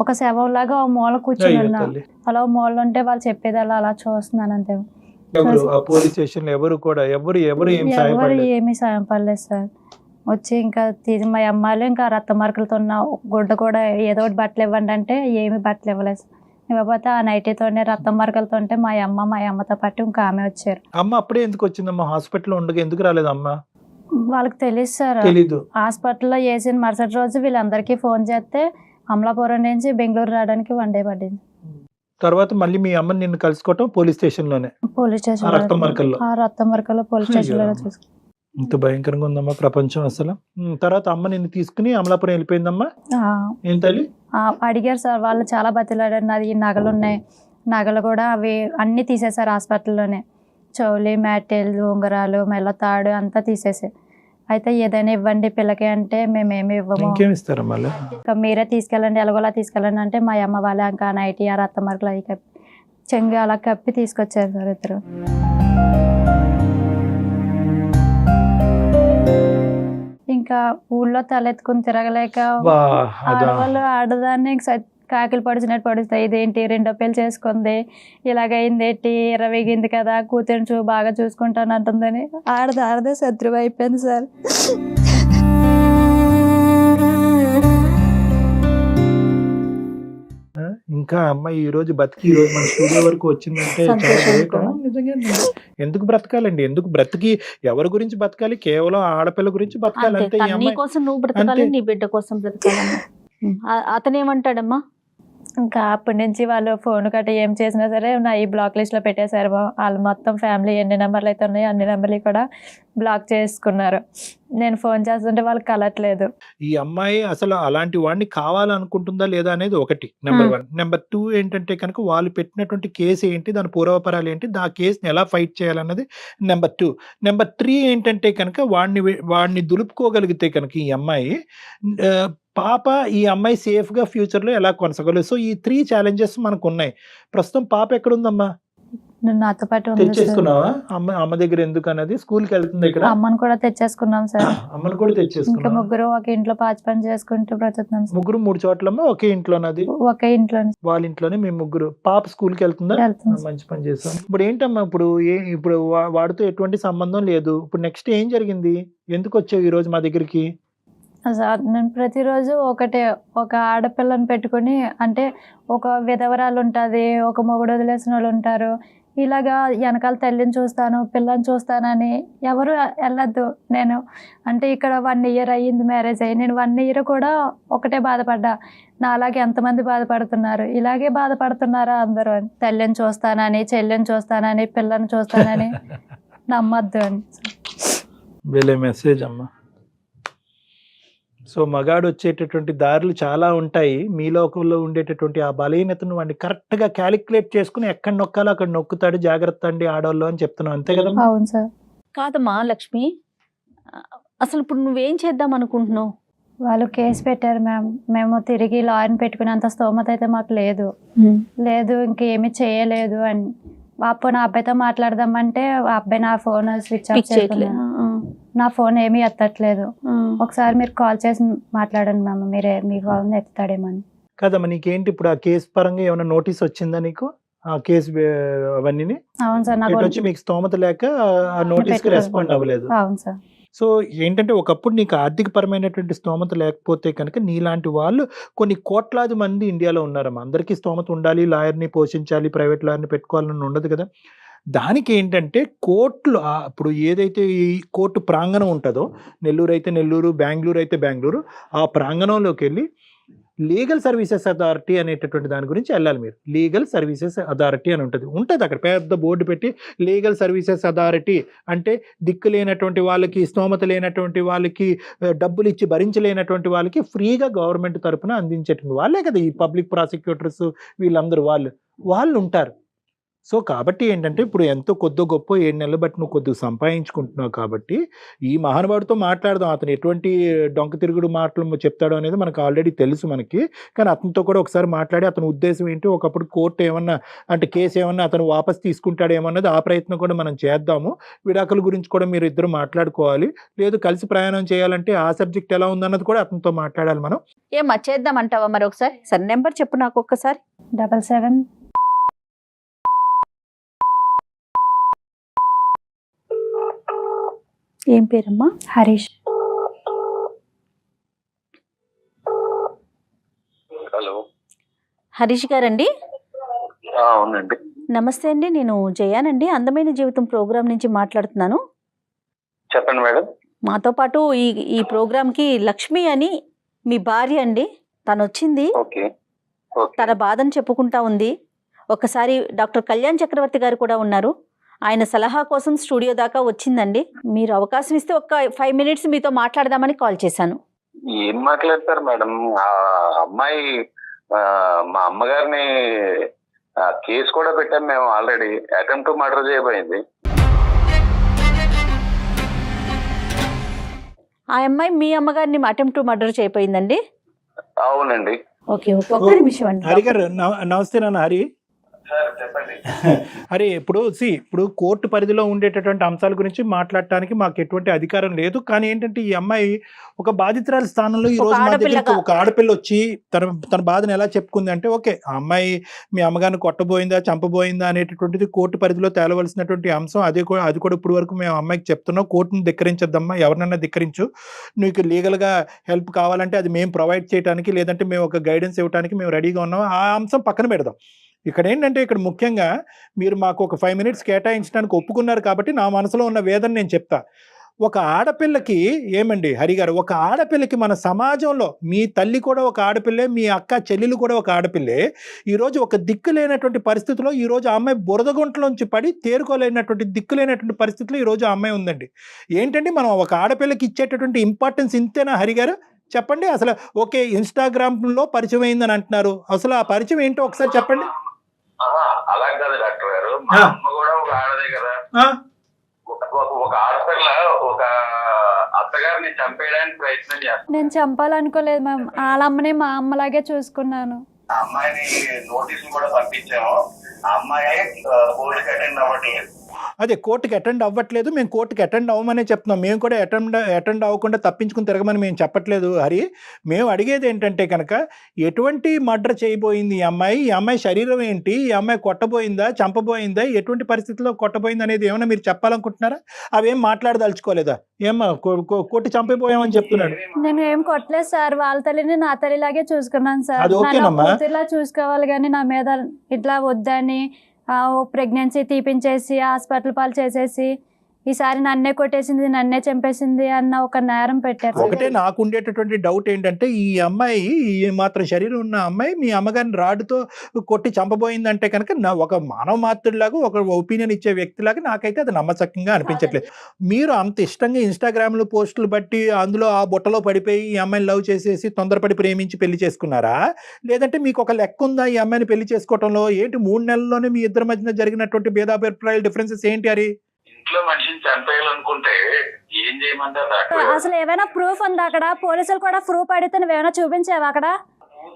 ఒక శవంలాగా మూల కూర్చొని ఉన్నా. అలా మూల ఉంటే వాళ్ళు చెప్పేది అలా చూస్తున్నాను అంతే. పోలీస్ స్టేషన్ ఎవరు ఏమీ సాయం పడలేదు సార్. వచ్చి ఇంకా మా అమ్మాయిలు ఇంకా రక్త మార్కులతో ఉన్న గుడ్డ కూడా ఏదో ఒకటి బట్టలు ఇవ్వండి అంటే ఏమి బట్టలు ఇవ్వలేదు సార్. ఇవ్వకపోతే ఆ నైటీతోనే రక్తం మరకలతో ఉంటే మా అమ్మతో పాటు ఇంకా ఆమె వచ్చారు. అమ్మ అప్పుడే ఎందుకు వచ్చిందమ్మా? హాస్పిటల్లో ఉండగా ఎందుకు రాలేదు అమ్మ? వాళ్ళకి తెలియదు సార్. హాస్పిటల్లో వేసిన మరుసటి రోజు వీళ్ళందరికీ ఫోన్ చేస్తే అమలాపురం నుంచి బెంగళూరు రావడానికి 1 day పడింది. తర్వాత మళ్ళీ మీ అమ్మని నిన్ను కలుసుకోవటం పోలీస్ స్టేషన్ లోనే? రక్తం మరకల్లో పోలీస్ స్టేషన్ లోనే చూసుకున్నాను. ఇంత భయంకరంగా ఉందమ్మా ప్రపంచం అసలు. తర్వాత అమ్మ నిన్ను తీసుకుని అమలాపురం వెళ్ళిపోయిందమ్మా. ఏం తల్లి? అడిగారు సార్ వాళ్ళు, చాలా బతిలాడారు. నాది నగలు ఉన్నాయి, నగలు కూడా అవి అన్ని తీసేశారు హాస్పిటల్లోనే. చెవులు, మేటేళ్ళు, ఉంగరాలు, మెల్ల తాడు అంతా తీసేసారు. అయితే ఏదైనా ఇవ్వండి పిల్లకి అంటే మేమేమి ఇవ్వము, ఇంకా మీరే తీసుకెళ్ళండి, ఎలాగోలా తీసుకెళ్ళండి అంటే మా అమ్మ వాళ్ళే ఇంకా నైటీ ఆ రక్త మరకలు అవి కప్పి చెంగు అలా కప్పి తీసుకొచ్చారు సార్ ఇద్దరు. ఇంకా ఊళ్ళో తలెత్తుకుని తిరగలేక ఆడవాళ్ళు ఆడదాన్ని కాకిలు పడిచినట్టు పడుస్తాయి. ఇదేంటి 2వ పెళ్లి చేసుకుంది, ఇలాగైంది ఏంటి, ఎర్రవేగింది కదా, కూతురు బాగా చూసుకుంటాను అంటుందని ఆడదే శత్రువు అయిపోయింది సార్. ఇంకా అమ్మాయి ఈ రోజు బతికి ఈ రోజు మన స్టూడియో వరకు వచ్చిందంటే నిజంగా ఎందుకు బ్రతకాలండి? ఎందుకు బ్రతికి ఎవరి గురించి బతకాలి? కేవలం ఆడపిల్ల గురించి బతకాలి అంతే. నీ కోసం నువ్వు బ్రతకాలి, నీ బిడ్డ కోసం బ్రతకాలమ్మా. అతను ఏమంటాడమ్మా? ఇంకా అప్పటి నుంచి వాళ్ళు ఫోన్ గట్ట ఏం చేసినా సరే నా ఈ బ్లాక్ లిస్ట్ లో పెట్టేశారు. వాళ్ళు మొత్తం ఫ్యామిలీ ఎన్ని నెంబర్లు అయితే ఉన్నాయో అన్ని నెంబర్లు కూడా బ్లాక్ చేసుకున్నారు. నేను ఫోన్ చేస్తుంటే వాళ్ళకి కలట్లేదు. ఈ అమ్మాయి అసలు అలాంటి వాడిని కావాలనుకుంటుందా లేదా అనేది ఒకటి నెంబర్ 1. నెంబర్ 2 ఏంటంటే కనుక వాళ్ళు పెట్టినటువంటి కేసు ఏంటి, దాని పూర్వపరాలు ఏంటి, ఆ కేసుని ఎలా ఫైట్ చేయాలన్నది నెంబర్ 2. నెంబర్ 3 ఏంటంటే కనుక వాడిని దులుపుకోగలిగితే కనుక ఈ అమ్మాయి పాప ఈ అమ్మాయి సేఫ్ గా ఫ్యూచర్ లో ఎలా కొనసాగలేదు. సో ఈ 3 challenges మనకు ఉన్నాయి. ప్రస్తుతం పాప ఎక్కడుందమ్మా? నాతో పాటు తెచ్చేసుకున్నావా? అమ్మ దగ్గర ఎందుకు అనేది స్కూల్కి వెళ్తుంది. ఇక్కడ అమ్మను కూడా తెచ్చేసుకున్నాం సార్. అమ్మను కూడా తెచ్చేసుకున్నాం. ఇంకా ముగ్గురు ఒక ఇంట్లో పాచి పని చేసుకుంటూ బ్రతుకుతున్నాం. ముగ్గురు 3 చోట్లమ్మా? ఒకే ఇంట్లోనది? ఒకే ఇంట్లో. వాళ్ళ ఇంట్లోనే మేము ముగ్గురు. పాప స్కూల్కి వెళ్తుందా? మంచి పని చేస్తాం. ఇప్పుడు ఏంటమ్మా ఇప్పుడు వాడితో ఎటువంటి సంబంధం లేదు. ఇప్పుడు నెక్స్ట్ ఏం జరిగింది? ఎందుకు వచ్చావు ఈ రోజు మా దగ్గరికి? నేను ప్రతిరోజు ఒక ఆడపిల్లని పెట్టుకుని, అంటే ఒక విధవరాలు ఉంటుంది, ఒక మొగుడు వదిలేసిన వాళ్ళు ఉంటారు, ఇలాగా వెనకాల తల్లిని చూస్తాను పిల్లని చూస్తానని ఎవరు వెళ్ళొద్దు. నేను అంటే ఇక్కడ 1 year అయ్యింది మ్యారేజ్ అయ్యి. నేను 1 year కూడా ఒకటే బాధపడ్డా, నా అలాగే ఎంతమంది బాధపడుతున్నారు, ఇలాగే బాధపడుతున్నారా అందరూ అని. తల్లిని చూస్తానని చెల్లిని చూస్తానని పిల్లని చూస్తానని నమ్మద్దు అని. వీళ్ళే మెసేజ్ అమ్మా. సో మగాడు వచ్చేటటువంటి దారులు చాలా ఉంటాయి. మీ లోకంలో ఉండేటటువంటి ఆ బలహీనతను వాడిని కరెక్ట్ గా క్యాలిక్యులేట్ చేసుకుని ఎక్కడ నొక్కాలో అక్కడ నొక్కుతాడు. జాగ్రత్త అండి ఆడవాళ్ళు అని చెప్తున్నావు, అంతే కదా? అవును సార్. కాదమ్మా లక్ష్మి, అసలు ఇప్పుడు నువ్వేం చేద్దాం అనుకుంటున్నావు? వాళ్ళు కేసు పెట్టారు మ్యామ్. మేము తిరిగి లాయర్ని పెట్టుకునేంత స్తోమత అయితే మాకు లేదు. ఇంకేమీ చేయలేదు అని. అప్పుడు నా అబ్బాయితో మాట్లాడదామంటే ఆ అబ్బాయి నా ఫోన్ స్విచ్ ఆఫ్ చేయట్లేదు, నా ఫోన్ ఏమీ ఎత్తట్లేదు. ఒకసారి మీరు కాల్ చేసి మాట్లాడండి మ్యామ్, మీరే మీ ఫోన్ ఎత్తుతాడేమో అని. కదమ్మా, నీకేంటి ఇప్పుడు ఆ కేసు పరంగా ఏమైనా నోటీస్ వచ్చిందా నీకు? ఆ కేసు అవన్నీ అవును సార్. నాకు వచ్చి మీకు స్తోమత లేక ఆ నోటీస్ కి రెస్పాండ్ అవ్వలేదు. అవును సార్. సో ఏంటంటే ఒకప్పుడు నీకు ఆర్థిక పరమైనటువంటి స్తోమత లేకపోతే కనుక నీలాంటి వాళ్ళు కొన్ని కోట్లాది మంది ఇండియాలో ఉన్నారమ్మా. అందరికీ స్తోమత ఉండాలి, లాయర్ని పోషించాలి, ప్రైవేట్ లాయర్ని పెట్టుకోవాలని ఉండదు కదా. దానికి ఏంటంటే కోర్టులు ఇప్పుడు ఏదైతే ఈ కోర్టు ప్రాంగణం ఉంటుందో, నెల్లూరు అయితే నెల్లూరు, బెంగళూరు అయితే బెంగళూరు, ఆ ప్రాంగణంలోకి వెళ్ళి లీగల్ సర్వీసెస్ అథారిటీ అనేటటువంటి దాని గురించి వెళ్ళాలి మీరు. లీగల్ సర్వీసెస్ అథారిటీ అని ఉంటుంది అక్కడ పెద్ద బోర్డు పెట్టి, లీగల్ సర్వీసెస్ అథారిటీ అంటే దిక్కు లేనటువంటి వాళ్ళకి, స్తోమత లేనటువంటి వాళ్ళకి, డబ్బులు ఇచ్చి భరించలేనటువంటి వాళ్ళకి ఫ్రీగా గవర్నమెంట్ తరఫున అందించేటువంటి వాళ్ళే కదా ఈ పబ్లిక్ ప్రాసిక్యూటర్స్. వీళ్ళందరూ వాళ్ళు ఉంటారు. సో కాబట్టి ఏంటంటే ఇప్పుడు ఎంతో కొద్దో గొప్ప 7 నెలలు బట్టి నువ్వు కొద్దిగా సంపాదించుకుంటున్నావు కాబట్టి ఈ మహానుభావుడితో మాట్లాడదాం. అతను ఎటువంటి డొంక తిరుగుడు మాటలు చెప్తాడో అనేది మనకు ఆల్రెడీ తెలుసు మనకి. కానీ అతనితో కూడా ఒకసారి మాట్లాడి అతని ఉద్దేశం ఏంటి, ఒకప్పుడు కోర్టు ఏమన్నా అంటే కేసు ఏమన్నా అతను వాపస్ తీసుకుంటాడేమన్నది ఆ ప్రయత్నం కూడా మనం చేద్దాము. విడాకుల గురించి కూడా మీరు ఇద్దరు మాట్లాడుకోవాలి. లేదు కలిసి ప్రయాణం చేయాలంటే ఆ సబ్జెక్ట్ ఎలా ఉందన్నది కూడా అతనితో మాట్లాడాలి మనం. ఏమా చేద్దామంటావా మరి ఒకసారి? సరే నెంబర్ చెప్పు నాకు ఒక్కసారి. 77. ఏం పేరమ్మా? హరీష్. హలో, హరీష్ గారండి? అవునండి. నమస్తే అండి, నేను జయానండి, అందమైన జీవితం ప్రోగ్రాం నుంచి మాట్లాడుతున్నాను. చెప్పండి మేడం. మాతో పాటు ఈ ప్రోగ్రాంకి లక్ష్మి అని మీ భార్య అండి, తను వచ్చింది. ఓకే. తన బాధను చెప్పుకుంటా ఉంది. ఒకసారి డాక్టర్ కళ్యాణ్ చక్రవర్తి గారు కూడా ఉన్నారు, ఆయన సలహా కోసం స్టూడియో దాకా వచ్చిందండి. మీరు అవకాశం ఇస్తే ఒక 5 minutes మీతో మాట్లాడదామని కాల్ చేశాను. ఏం మాట్లాడతారు మేడం? ఆ అమ్మాయి మా అమ్మగారిని కేసు కూడా పెట్టాం మేము ఆల్రెడీ. అటెంప్ట్ టు మర్డర్ చేయబోయింది. ఆ అమ్మాయి మీ అమ్మగారిని అటెంప్ట్ టు మర్డర్ చేయపోయిందండి? అవునండి. ఓకే ఓకే, ఒక్క నిమిషం అండి. హరి గారు నమస్తే. నాన్న హరి. సార్ చెప్పండి. అరే ఇప్పుడు కోర్టు పరిధిలో ఉండేటటువంటి అంశాల గురించి మాట్లాడటానికి మాకు ఎటువంటి అధికారం లేదు. కానీ ఏంటంటే ఈ అమ్మాయి ఒక బాధితురాలి స్థానంలో ఈ రోజు మా దగ్గరికి ఒక ఆడపిల్ల వచ్చి తన బాధను ఎలా చెప్పుకుంది అంటే, ఓకే ఆ అమ్మాయి మీ అమ్మగారిని కొట్టబోయిందా చంపబోయిందా అనేటటువంటిది కోర్టు పరిధిలో తేలవలసినటువంటి అంశం. అది కూడా ఇప్పుడు వరకు మేము అమ్మాయికి చెప్తున్నాం, కోర్టును ధిక్కరించద్దమ్మా, ఎవరినైనా ధిక్కరించు, నీకు లీగల్గా హెల్ప్ కావాలంటే అది మేము ప్రొవైడ్ చేయడానికి, లేదంటే మేము ఒక గైడెన్స్ ఇవ్వడానికి మేము రెడీగా ఉన్నాం. ఆ అంశం పక్కన పెడదాం. ఇక్కడ ఏంటంటే ఇక్కడ ముఖ్యంగా మీరు మాకు ఒక 5 minutes కేటాయించడానికి ఒప్పుకున్నారు కాబట్టి నా మనసులో ఉన్న వేదన నేను చెప్తా. ఒక ఆడపిల్లకి ఏమండి హరి గారు, ఒక ఆడపిల్లకి మన సమాజంలో మీ తల్లి కూడా ఒక ఆడపిల్లే, మీ అక్క చెల్లెలు కూడా ఒక ఆడపిల్లే. ఈరోజు ఒక దిక్కు లేనటువంటి పరిస్థితిలో ఈరోజు ఆ అమ్మాయి బురదగుంటలోంచి పడి తేరుకోలేనటువంటి దిక్కు లేనటువంటి పరిస్థితిలో ఈరోజు ఆ అమ్మాయి ఉందండి. ఏంటంటే మనం ఒక ఆడపిల్లకి ఇచ్చేటటువంటి ఇంపార్టెన్స్ ఇంతేనా హరి గారు? చెప్పండి. అసలు ఓకే ఇన్స్టాగ్రామ్లో పరిచయం అయిందని అంటున్నారు, అసలు ఆ పరిచయం ఏంటో ఒకసారి చెప్పండి. అలా కాదు డాక్టర్ గారు, మా అమ్మ కూడా ఒక ఆడదే కదా. ఒక ఆడపిల్ల ఒక అత్తగారిని చంపేయడానికి ప్రయత్నం చేస్తాను. నేను చంపాలనుకోలేదు మ్యామ్, వాళ్ళ అమ్మని మా అమ్మలాగే చూసుకున్నాను. ఆ అమ్మాయిని నోటీసులు కూడా పంపించాము. ఆ అమ్మాయి కోర్టుకి అటెండ్ అవ్వట్లేదు. అదే కోర్టుకి అటెండ్ అవ్వట్లేదు, మేము కోర్టుకి అటెండ్ అవ్వమనే చెప్తున్నాం. మేము కూడా అటెండ్ అవ్వకుండా తప్పించుకుని తిరగమని మేము చెప్పట్లేదు హరి. మేము అడిగేది ఏంటంటే కనుక ఎటువంటి మర్డర్ చేయబోయింది ఈ అమ్మాయి శరీరం ఏంటి, ఈ అమ్మాయి కొట్టబోయిందా చంపబోయిందా, ఎటువంటి పరిస్థితుల్లో కొట్టబోయింది అనేది ఏమైనా మీరు చెప్పాలనుకుంటున్నారా? అవేం మాట్లాడదలుచుకోలేదా? ఏమ్మా కొట్టి చంపిపోయామని చెప్తున్నాడు. నేను ఏం కొట్టలేదు సార్, వాళ్ళ తల్లిని నా తల్లిలాగే చూసుకున్నాను సార్. అది ఓకేనమ్మా, ఇలా చూసుకోవాలి కానీ నా మీద ఇట్లా వద్దని ప్రెగ్నెన్సీ తీపించేసి హాస్పిటల్ పాలు చేసేసి ఈసారి నన్నే కొట్టేసింది, నన్నే చంపేసింది అన్న ఒక నేరం పెట్టారు. ఒకటే నాకు ఉండేటటువంటి డౌట్ ఏంటంటే, ఈ అమ్మాయి ఈ మాత్రం శరీరం ఉన్న అమ్మాయి మీ అమ్మగారిని రాడ్డుతో కొట్టి చంపబోయిందంటే కనుక ఒక మానవ మాతృలాగా, ఒక ఒపీనియన్ ఇచ్చే వ్యక్తిలాగా నాకైతే అది నమ్మశక్యంగా అనిపించట్లేదు. మీరు అంత ఇష్టంగా ఇన్స్టాగ్రామ్లో పోస్టులు బట్టి అందులో ఆ బుట్టలో పడిపోయి ఈ అమ్మాయిని లవ్ చేసేసి తొందరపడి ప్రేమించి పెళ్లి చేసుకున్నారా, లేదంటే మీకు ఒక లెక్క ఉందా ఈ అమ్మాయిని పెళ్లి చేసుకోవడంలో? ఏంటి 3 నెలల్లోనే మీ ఇద్దరి మధ్యన జరిగినటువంటి భేదాభిప్రాయాలు, డిఫరెన్సెస్ ఏంటి? అది ఇంట్లో మనిషిని చంపేయాలనుకుంటే ఏం చేయమంటారు డాక్టర్? అసలు ఏమైనా ప్రూఫ్ ఉందా అక్కడ? పోలీసులు కూడా ప్రూఫ్ అడిగితే నువ్వేమైనా చూపించావా అక్కడ?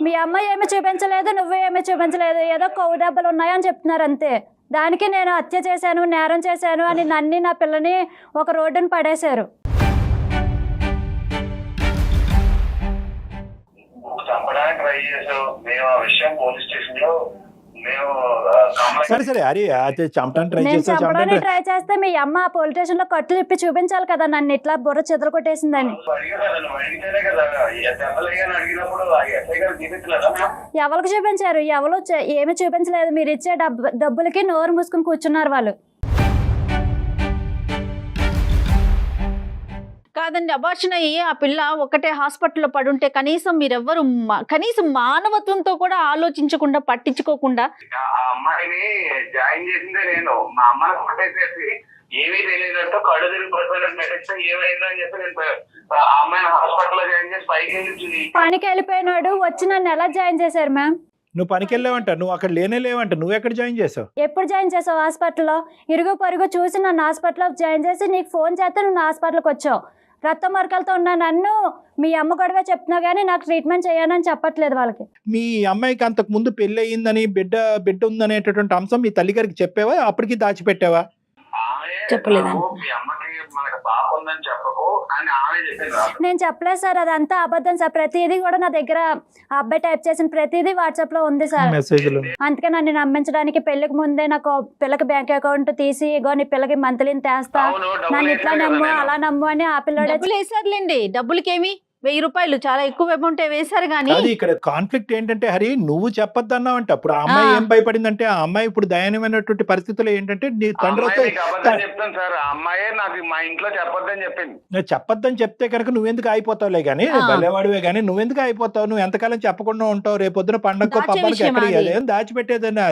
మీ అమ్మాయి ఏమి చూపించలేదు, నువ్వు ఏమి చూపించలేదు, ఏదో కొవ్వు దెబ్బలు ఉన్నాయని చెప్తున్నారు అంతే. దానికి నేను హత్య చేశాను, నేరం చేశాను అని నన్ను నా పిల్లని ఒక రోడ్డుని పడేశారు. చంపడానికి ట్రై చేసావు, మేము ఆ విషయం పోలీస్ స్టేషన్ లో మేము సరే అరే అది చంపడానికి ట్రై నేను చేస్తావు, చంపడానికి ట్రై చేస్తే మీ అమ్మ పోలీస్ స్టేషన్ లో కట్లు ఇప్పి చూపించాలి కదా నన్ను ఇట్లా బుర్ర చెదలు కొట్టేసిందని. అడిగితేనే కదా దెబ్బలయ్యని అడిగినప్పుడు ఎస్ఐ గారు చూపించలేదా? ఎవరికి చూపించారు? ఎవరు ఏమి చూపించలేదు. మీరు ఇచ్చే డబ్బులకి నోరు మూసుకుని కూర్చున్నారు వాళ్ళు. కాదండి, అబార్షన్ అయ్యి ఆ పిల్ల ఒకటే హాస్పిటల్లో పడుంటే కనీసం మీరెవ్వరు కనీసం మానవత్వంతో కూడా ఆలోచించకుండా, పట్టించుకోకుండా. ఆ అమ్మాయిని జాయిన్ చేసిందే నేను. మా అమ్మని కొట్టేసేసి ఏమీ తెలియదంటూ కళ్ళు తిరిగి పడిపోయినట్టు నటిస్తే ఏమైందో అని చెప్పి నేను ఆ అమ్మాయిని హాస్పిటల్లో జాయిన్ చేసి పైకి వెళ్ళి పనికి వెళ్ళిపోయినాడు, వచ్చి నన్ను ఎలా జాయిన్ చేశారు మ్యామ్? నువ్వు పనికి వెళ్ళావంట, నువ్వు అక్కడ లేనేలేవంట, నువ్వు ఎక్కడ జాయిన్ చేసావు? ఎప్పుడు జాయిన్ చేసావు హాస్పిటల్లో? ఇరుగు పొరుగు చూసి నన్ను హాస్పిటల్లో జాయిన్ చేసి నీకు ఫోన్ చేస్తే నువ్వు నా హాస్పిటల్కి వచ్చావు. రక్త మరకలతో ఉన్న నన్ను మీ అమ్మ గొడవ చెప్తున్నా కానీ నాకు ట్రీట్మెంట్ చేయాలని చెప్పట్లేదు వాళ్ళకి. మీ అమ్మాయికి అంతకు ముందు పెళ్లి అయ్యిందని, బిడ్డ ఉందనేటటువంటి అంశం మీ తల్లి గారికి చెప్పావా, అప్పటికి దాచిపెట్టావా? చెప్పలేదండి. మీ అమ్మకి మనకు పాప ఉందని చెప్పకు అని ఆమె చెప్పింది. నేను చెప్పలేదు సార్, అదంతా అబద్ధం సార్. ప్రతిదీ కూడా నా దగ్గర ఆ అబ్బాయి టైప్ చేసిన ప్రతిదీ వాట్సాప్ లో ఉంది సార్. మెసేజ్లు. అందుకే నన్ను నమ్మించడానికి పెళ్లికి ముందే నాకు పిల్లకి బ్యాంక్ అకౌంట్ తీసి ఇగో నీ పిల్లకి మంత్లీ తెస్తా, నన్ను ఇట్లా నమ్ము అలా నమ్ము అని ఆ పిల్లడే. డబ్బులు వేసారులేండి, డబ్బులకేమి 1000 రూపాయలు చాలా ఎక్కువ అమౌంట్ వేశారు కానీ. అది ఇక్కడ కాన్ఫ్లిక్ట్ ఏంటంటే, హరి నువ్వు చెప్పొద్దన్నావు అంటే అప్పుడు ఆ అమ్మాయి ఏం భయపడిందంటే, ఆ అమ్మాయి ఇప్పుడు దయనీయమైనటువంటి పరిస్థితులు ఏంటంటే, నీ తండ్రి వస్తే చెప్తాను సార్, ఆ అమ్మాయే నాకు మా ఇంట్లో చెప్పొద్దని చెప్పింది. చెప్పొద్దని చెప్తే కనుక నువ్వెందుకు అయిపోతావులే గానీ, భలేవాడివే గానీ నువ్వెందుకు అయిపోతావు? నువ్వు ఎంతకాలం చెప్పకుండా ఉంటావు? రేపొద్దున పండగ పబ్బానికి ఎక్కడ అదేం దాచిపెట్టేదని?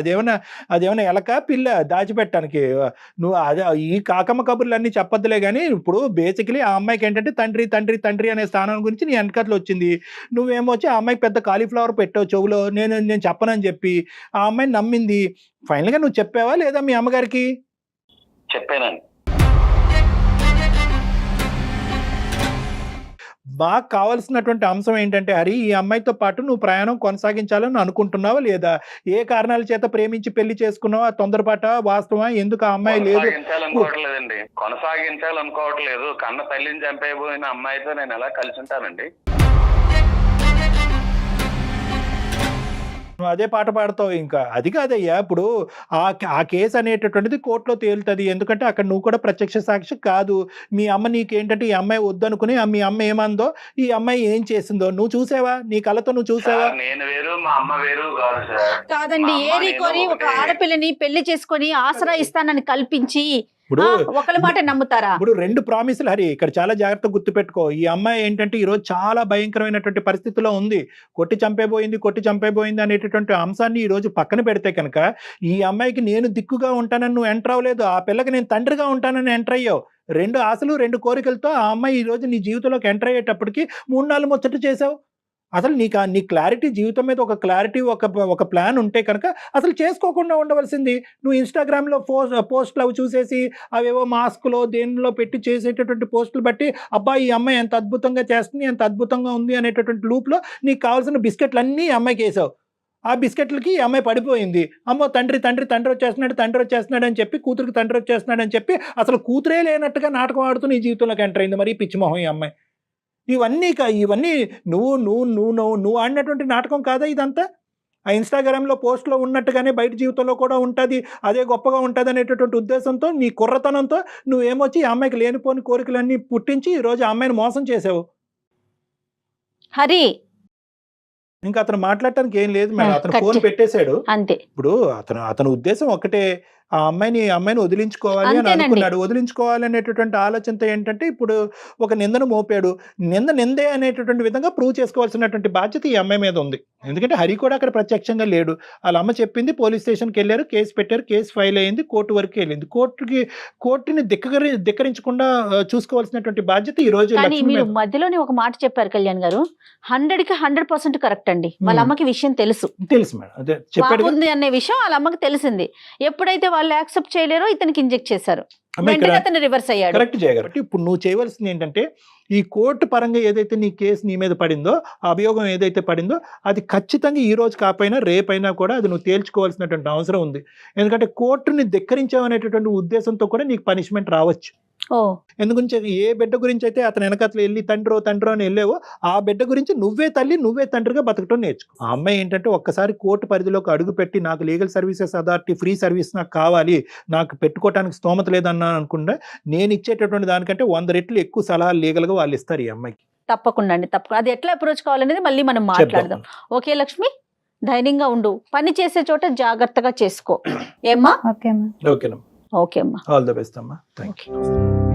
అదేమన్నా ఎలక పిల్ల దాచిపెట్టడానికి? నువ్వు అదే ఈ కాకమ్మ కబుర్లు అన్ని చెప్పొద్దులే గానీ, ఇప్పుడు బేసికలీ ఆ అమ్మాయికి ఏంటంటే తండ్రి అనే స్థానం గురించి నీ వెనకట్లు వచ్చింది. నువ్వేమో వచ్చి ఆ అమ్మాయికి పెద్ద కాలీఫ్లవర్ పెట్టావు చెవులో, నేను చెప్పనని చెప్పి ఆ అమ్మాయిని నమ్మింది. ఫైనల్ గా నువ్వు చెప్పావా లేదా మీ అమ్మగారికి? చెప్పానండి. బాగా కావాల్సినటువంటి అంశం ఏంటంటే, హరి ఈ అమ్మాయితో పాటు నువ్వు ప్రయాణం కొనసాగించాలని అనుకుంటున్నావా లేదా? ఏ కారణాల చేత ప్రేమించి పెళ్లి చేసుకున్నావా? తొందరపాట, వాస్తవా? ఎందుకు ఆ అమ్మాయి లేదు? కొనసాగించాలనుకోవట్లేదండి, కొనసాగించాలనుకోవట్లేదు. కన్న తల్లిని చంపేయబోయిన అమ్మాయితో నేను ఎలా కలిసి ఉంటానండి? నువ్వు అదే పాట పాడతావు. ఇంకా అది కాదయ్యా, ఇప్పుడు ఆ కేసు అనేటటువంటిది కోర్టులో తేలుతుంది. ఎందుకంటే అక్కడ నువ్వు కూడా ప్రత్యక్ష సాక్షి కాదు. మీ అమ్మ నీకేంటంటే ఈ అమ్మాయి వద్దనుకుని మీ అమ్మ ఏమందో, ఈ అమ్మాయి ఏం చేసిందో నువ్వు చూసావా? నీ కళ్ళతో నువ్వు చూసావా? నేను వేరు, మా అమ్మ వేరు కాదు సార్. కాదండి, ఏరి కొని ఒక ఆడపిల్లని పెళ్లి చేసుకొని ఆసరా ఇస్తానని కల్పించి ఇప్పుడు ఒకళ్ళ మాట నమ్ముతారా? ఇప్పుడు 2 ప్రామిసులు హరి ఇక్కడ చాలా జాగ్రత్తగా గుర్తుపెట్టుకో. ఈ అమ్మాయి ఏంటంటే ఈ రోజు చాలా భయంకరమైనటువంటి పరిస్థితిలో ఉంది. కొట్టి చంపేబోయింది అనేటటువంటి అంశాన్ని ఈ రోజు పక్కన పెడితే కనుక, ఈ అమ్మాయికి నేను దిక్కుగా ఉంటానని నువ్వు ఎంటర్ అవ్వలేదు, ఆ పిల్లకి నేను తండ్రిగా ఉంటానని ఎంటర్ అయ్యావు. 2 ఆశలు 2 కోరికలతో ఆ అమ్మాయి ఈ రోజు నీ జీవితంలోకి ఎంటర్ అయ్యేటప్పటికి 3-4 ముచ్చట చేసావు. అసలు నీ క్లారిటీ, జీవితం మీద ఒక క్లారిటీ, ఒక ప్లాన్ ఉంటే కనుక అసలు చేసుకోకుండా ఉండవలసింది. నువ్వు ఇన్స్టాగ్రామ్లో పోస్టులు అవి చూసేసి అవేవో మాస్క్లో దేనిలో పెట్టి చేసేటటువంటి పోస్టులు బట్టి అబ్బా ఈ అమ్మాయి ఎంత అద్భుతంగా చేస్తుంది, ఎంత అద్భుతంగా ఉంది అనేటటువంటి లూప్లో నీకు కావాల్సిన బిస్కెట్లు అన్నీ అమ్మాయికి వేసావు. ఆ బిస్కెట్లకి ఈ అమ్మాయి పడిపోయింది. అమ్మో తండ్రి వచ్చేస్తున్నాడు అని చెప్పి, కూతురికి తండ్రి వచ్చేస్తున్నాడు అని చెప్పి అసలు కూతురే లేనట్టుగా నాటకం ఆడుతూ నీ జీవితంలోకి ఎంటర్ అయింది. మరి పిచ్చిమోహం ఈ అమ్మాయి. ఇవన్నీ నువ్వు ఆడినటువంటి నాటకం కాదా ఇదంతా? ఆ ఇన్స్టాగ్రామ్లో పోస్ట్లో ఉన్నట్టుగానే బయట జీవితంలో కూడా ఉంటుంది, అదే గొప్పగా ఉంటుంది అనేటటువంటి ఉద్దేశంతో, నీ కుర్రతనంతో నువ్వేమొచ్చి ఈ అమ్మాయికి లేనిపోని కోరికలన్నీ పుట్టించి ఈరోజు ఆ అమ్మాయిని మోసం చేసావు. హరి ఇంకా అతను మాట్లాడటానికి ఏం లేదు మేడం, అతను కట్ ఫోన్ చే- పెట్టేశాడు. అంతే. ఇప్పుడు అతని ఉద్దేశం ఒకటే, ఆ అమ్మాయిని వదిలించుకోవాలి అని అంతేనండి. అనుకున్నాడు. వదిలించుకోవాలి అనేటటువంటి ఆలోచనతో ఏంటంటే ఇప్పుడు ఒక నిందను మోపాడు. నిందే అనేటటువంటి విధంగా ప్రూవ్ చేసుకోవాల్సినటువంటి బాధ్యత ఈ అమ్మాయి మీద ఉంది. ఎందుకంటే హరి కూడా అక్కడ ప్రత్యక్షంగా లేడు. వాళ్ళ అమ్మ చెప్పింది, పోలీస్ స్టేషన్కి వెళ్ళారు, కేసు పెట్టారు, కేసు ఫైల్ అయింది, కోర్టు వరకు వెళ్ళింది. కోర్టుని ధిక్కరించకుండా చూసుకోవాల్సినటువంటి బాధ్యత ఈ రోజు కానీ లక్ష్మి మీరు మీద. మధ్యలోనే ఒక మాట చెప్పారు కళ్యాణ్ గారు, 100కి 100% కరెక్ట్ అండి. వాళ్ళ అమ్మకి విషయం తెలుసు, తెలుసు మేడం, అదే చెప్పాడు పాప ఉంది అనే విషయం వాళ్ళ అమ్మకి తెలిసింది. ఎప్పుడైతే వాళ్ళు యాక్సెప్ట్ చేయలేరో ఇతనికి ఇంజెక్ట్ చేశారు, వెంటనే అతను రివర్స్ అయ్యాడు. కరెక్ట్ చేయగలరు. ఇప్పుడు నువ్వు చేయవలసింది ఏంటంటే ఈ కోర్టు పరంగా ఏదైతే నీ కేసు నీ మీద పడిందో, ఆ అభియోగం ఏదైతే పడిందో అది ఖచ్చితంగా ఈ రోజు కాకపోయినా రేపైనా కూడా అది నువ్వు తేల్చుకోవాల్సినటువంటి అవసరం ఉంది. ఎందుకంటే కోర్టుని ధిక్కరించావనేటటువంటి ఉద్దేశంతో కూడా నీకు పనిష్మెంట్ రావచ్చు. ఓ ఎందుగురించి ఏ బిడ్డ గురించి అయితే అతను వెనకతలు వెళ్ళి తండ్రో అని వెళ్ళావో ఆ బిడ్డ గురించి నువ్వే తల్లి నువ్వే తండ్రిగా బతకటం నేర్చుకో. ఆ అమ్మాయి ఏంటంటే ఒక్కసారి కోర్టు పరిధిలోకి అడుగు పెట్టి నాకు legal services authority free service నాకు కావాలి, నాకు పెట్టుకోవడానికి స్తోమత లేదన్నా అనుకుంటే నేను ఇచ్చేటటువంటి దానికంటే 100 రెట్లు ఎక్కువ సలహాలు లీగల్గా వాళ్ళు ఇస్తారు ఈ అమ్మాయికి. తప్పకుండా అండి, తప్పకుండా. అది ఎట్లా అప్రోచ్ కావాలనేది మళ్ళీ మనం మాట్లాడదాం. ఓకే లక్ష్మి, ధైర్యంగా ఉండు, పని చేసే చోట జాగ్రత్తగా చేసుకో. ఏమ్మా? Okay ma'am. ఓకేనమ్మా, ఓకే అమ్మా. ఆల్ ద బెస్ట్ అమ్మా, థ్యాంక్ యూ.